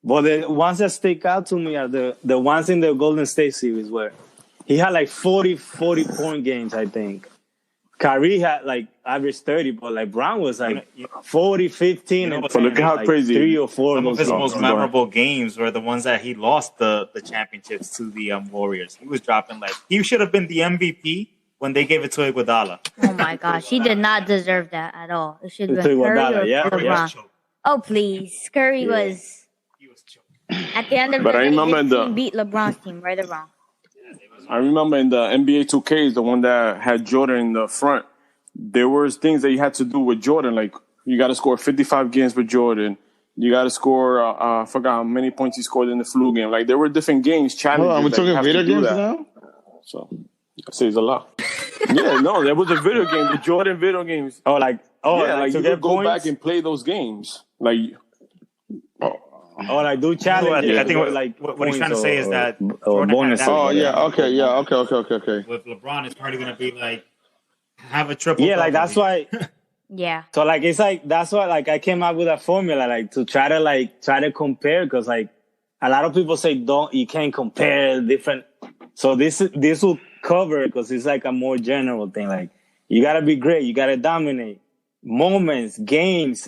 But the ones that stick out to me are the ones in the Golden State series where he had like 40 point games, I think. Kyrie had like average 30, but like Brown was like 40, 15. But look at how like crazy 3 or 4 Some of his those most games. memorable games were the ones that he lost the championships to the Warriors. He was dropping like he should have been the MVP when they gave it to Iguodala. Oh my gosh, he did not deserve that at all. It should have To been Curry Iguodala, or yeah, LeBron. yeah. Oh please, Curry was He was choking. at the end of But the I day, remember his the- team beat LeBron's team, right or wrong. I remember in the NBA 2Ks, the one that had Jordan in the front, there was things that you had to do with Jordan. Like, you got to score 55 games with Jordan. You got to score, I forgot how many points he scored in the flu game. Like, there were different games, challenges. Hold on, we're that you talking have to video do games that. now? So, that says a lot. Yeah, no, there was a video game, the Jordan video games. Oh, like Yeah, like to you get could go points? back and play those games. Like, Or like do challenges. I think like what he's trying to say is that or Jordan had bonuses. that- Oh, yeah. Okay. Okay. with LeBron, it's probably going to be like have a triple. Yeah, like that's why. Yeah. So like it's like that's why like I came up with a formula like to try to compare because like a lot of people say you can't compare different. So this will cover because it's like a more general thing. Like you gotta be great, you gotta dominate moments, games,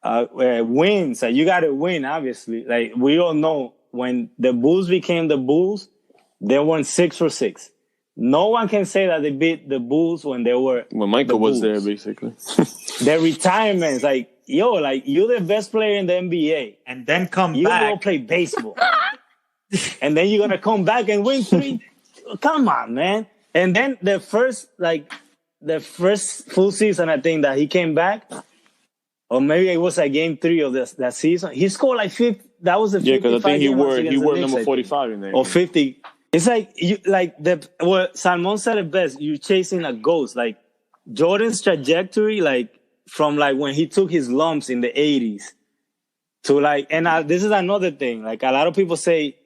wins. You gotta win. Obviously, like we all know when the Bulls became the Bulls, they won 6 for 6. No one can say that they beat the Bulls when they were when Michael the was there, Bulls. basically. Their retirements, like like you're the best player in the NBA. and then come You go back. play baseball, and then you're gonna come back and win 3. Come on, man! And then the first full season, I think that he came back, or maybe it was like game 3 of that season. He scored like 50. That was the 55 Yeah, because I think he game wore against the Knicks, I number think. 45 in there. Or 50. It's like Salmon said it best. You're chasing a ghost. Like Jordan's trajectory, like from like when he took his lumps in the 80s to like, and this is another thing. Like a lot of people say,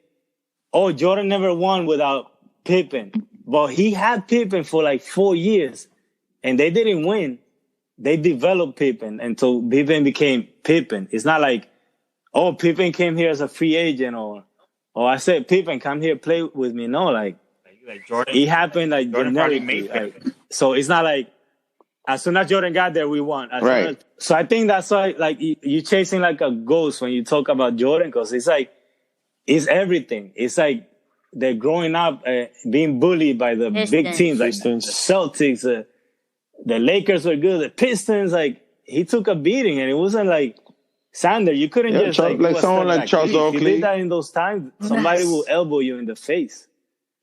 "Oh, Jordan never won without Pippen," but he had Pippen for like 4 years, and they didn't win. They developed Pippen until Pippen became Pippen. It's not like, oh, Pippen came here as a free agent or I said, Pippen, come here, play with me. No, like Jordan, it happened like Jordan probably generically. made Like, so it's not like as soon as Jordan got there, we won. Right. So I think that's why like you're chasing like a ghost when you talk about Jordan because it's like it's everything. It's like they're growing up being bullied by the big Pistons. teams like the Pistons. Celtics. The Lakers were good. The Pistons, like he took a beating, and it wasn't like Sander. You couldn't Yeah, just Charles- do like a someone step like Charles If you Oakley. did that in those times, somebody will elbow you in the face.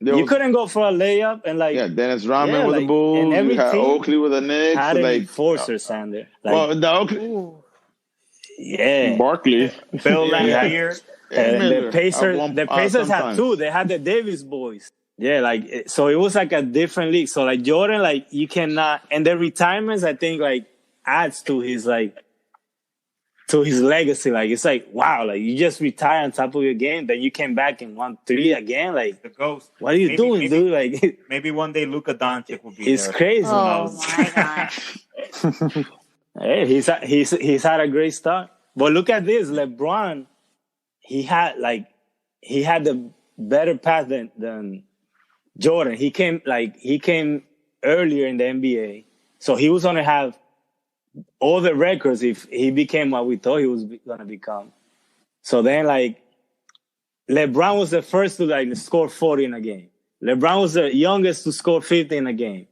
There You was- couldn't go for a layup and like Yeah, Dennis Rodman Yeah, with like, the Bulls. and every You had team Oakley with the Knicks. had an Like, enforcer, Sander. Like, well, the Oakley. Yeah. Barkley. Bill Yeah. Laimbeer. And Miller, the Pacers, at one- sometimes. had two. They had the Davis boys. Yeah, like so it was like a different league. So like Jordan, like you cannot, and the retirements I think like adds to his legacy. Like it's like wow, like you just retire on top of your game, then you came back and won 3 again. Like The ghost. what are you doing, maybe, dude? Like Maybe one day Luka Doncic will be it's there. crazy. Oh my god. Hey, he's had a great start. But look at this, LeBron. He had the better path than Jordan. He came earlier in the NBA, so he was gonna have all the records if he became what we thought he was gonna become. So then, like, LeBron was the first to like score 40 in a game. LeBron was the youngest to score 50 in a game.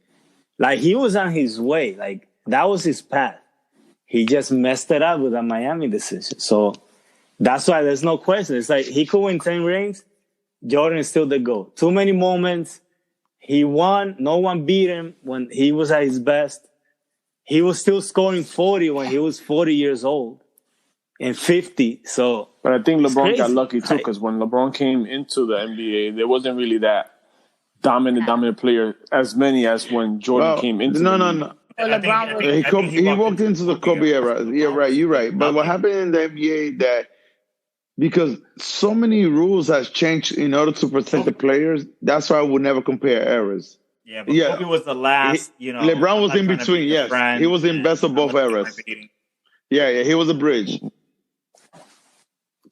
Like he was on his way. Like that was his path. He just messed it up with a Miami decision. So that's why there's no question. It's like he could win 10 rings. Jordan is still the GOAT. Too many moments. He won. No one beat him when he was at his best. He was still scoring 40 when he was 40 years old and 50. So, But I think LeBron crazy. got lucky too, Like- because when LeBron came into the NBA, there wasn't really that dominant player as many as when Jordan Well, came into. no, the no, league. no. So LeBron was He walked into the Kobe era. Yeah, right. You're right. But what happened in the NBA that because so many rules has changed in order to protect the players, that's why I would never compare eras. Yeah, but Yeah. Kobe was the last, you know. LeBron I'm was not in trying to between, be your yes. friend, He was in best of and both I'm not eras. debating. Yeah, he was a bridge.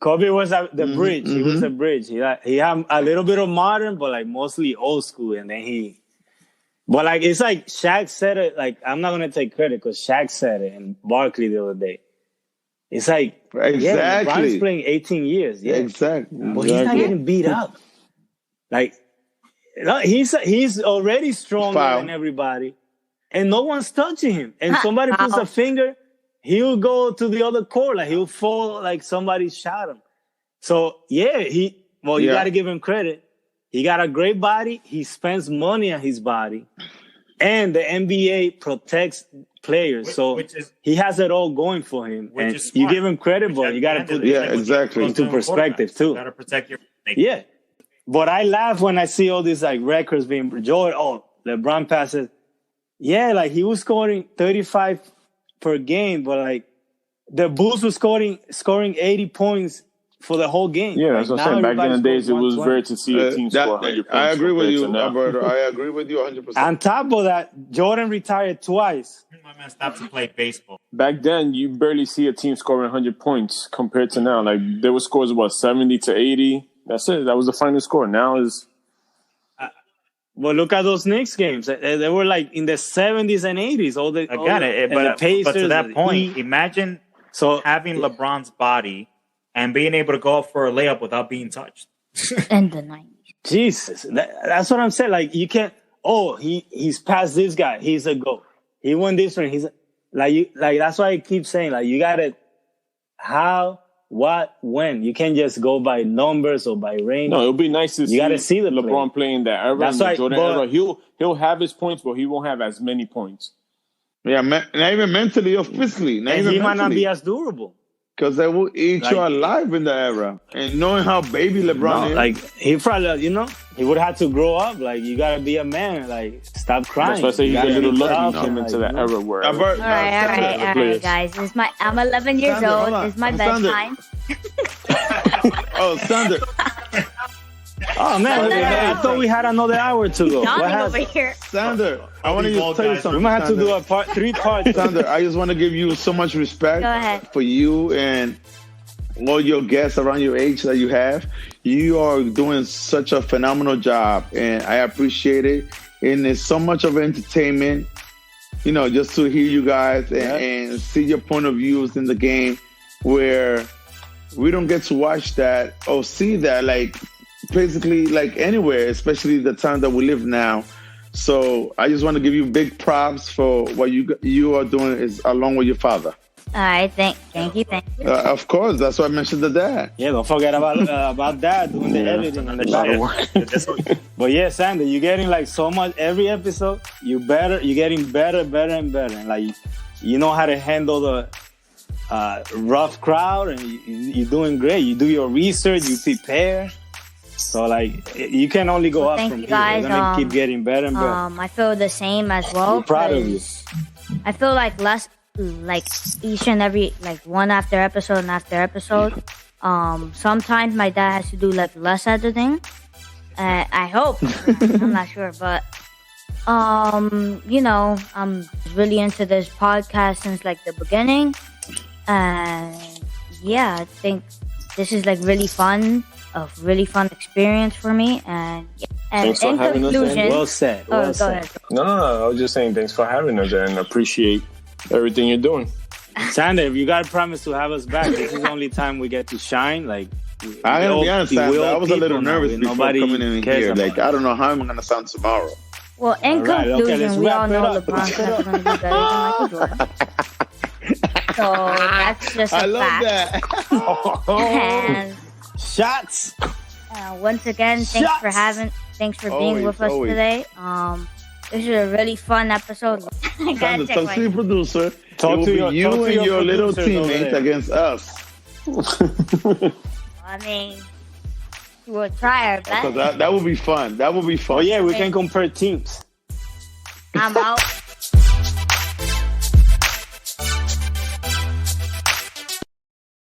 Kobe was the bridge. He was the bridge. He had a little bit of modern, but like mostly old school. And then but like it's like Shaq said it. Like I'm not gonna take credit because Shaq said it and Barkley the other day. It's like yeah, LeBron is Exactly. playing 18 years. Yeah, Exactly. but he's not getting beat up. Like no, he's already stronger Foul. than everybody, and no one's touching him. And somebody puts a finger, he'll go to the other court. Like he'll fall like somebody shot him. So yeah, you Yeah. got to give him credit. He got a great body. He spends money on his body, and the NBA protects players. So Which is- he has it all going for him. Which And is you smart. give him credit, but At you the got to end of put the Yeah, day, what you exactly. supposed to into do in perspective, quarterbacks. too. You gotta protect your. yeah. But I laugh when I see all these like records being Jordan. Oh, LeBron passes. Yeah, like he was scoring 35 per game, but like the Bulls were scoring 80 points for the whole game. Yeah, Like, that's what now I'm saying. Back in the everybody days, it scores was 120. rare to see a team score 100 points. I agree with compared you, to now. Alberto. I agree with you 100%. On top of that, Jordan retired twice. My man stopped to play baseball. Back then, you barely see a team scoring 100 points compared to now. Like there were scores about 70 to 80. That's it. That was the final score. Now is Well, look at those Knicks games. They were like in the 70s and 80s. I got it, but to that point, imagine so having LeBron's body and being able to go up for a layup without being touched. in the 90s. Jesus, that's what I'm saying. Like you can't. Oh, he's past this guy. He's a GOAT. He won this one. He's like that's why I keep saying like you gotta how, what, when. You can't just go by numbers or by range. no. It'll be nice to see. gotta see the LeBron play. playing that era. That's in the why- Jordan but- era. He'll have his points, but he won't have as many points. Yeah, not even mentally or physically. Not And even he might not be mentally. as durable. Because they will eat you Like- alive in the era. And knowing how baby LeBron No, is. like he probably, he would have to grow up. Like you gotta be a man. Like stop crying. That's why I say You he's a gotta little be lucky tough he came and, into like, that era where. Albert, All right, players. guys. I'm 11 years Sandra, old. hold on. This is my Sandra. bedtime. Oh, Sander. Oh man, I thought we had another hour to go. What Johnny over happened? here. Sander, I want to Volleyball tell you guys. something. We might have to Sander. do a 3 parts. Sander, I just want to give you so much respect Go ahead. for you and all your guests around your age that you have. You are doing such a phenomenal job, and I appreciate it. And it's so much of entertainment, just to hear you guys and see your point of views in the game where we don't get to watch that or see that, like, basically, like, anywhere, especially the time that we live now. So I just want to give you big props for what you are doing is along with your father. All right, thank you. Of course, that's why I mentioned the dad. Yeah, don't forget about that doing the editing and the back. But yeah, Sander, you're getting like so much every episode. You're getting better and better, and like you know how to handle rough crowd, and you're doing great. You do your research, you prepare. So like you can only go Well, up thank from you here. guys, You're gonna keep getting better and better. I feel the same as well. We're proud of you. 'cause I feel like each and every one after episode and after episode. Sometimes my dad has to do like less editing. I hope. I'm not sure, but you know, I'm really into this podcast since like the beginning, and yeah, I think this is like really fun, a really fun experience for me, and Thanks for in having us, conclusion, Well said. oh, Well go said. ahead. No. I was just saying thanks for having us and appreciate everything you're doing. Sander, if you gotta promise to have us back, this is the only time we get to shine. Like, I gotta be honest, Sam, I was a little nervous before nobody coming in cares here. about Like, it. I don't know how I'm gonna sound tomorrow. Well, in All right, okay, conclusion, let's we all wrap it know up. LeBron's never going to do better than Michael Jordan. So that's just I a love fact. that. And Shots. once again, thanks for being Always, with us always. today. This is a really fun episode. I gotta Sanders, check talk my- to your producer. Talk It will to be your- you talk to and your your little producers over teammates there. against us. I mean, we'll try our So best. that would be fun. That would be fun. Oh yeah, we can compare teams. I'm out.